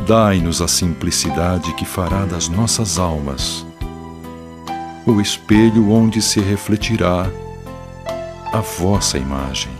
Dai-nos a simplicidade que fará das nossas almas o espelho onde se refletirá a vossa imagem.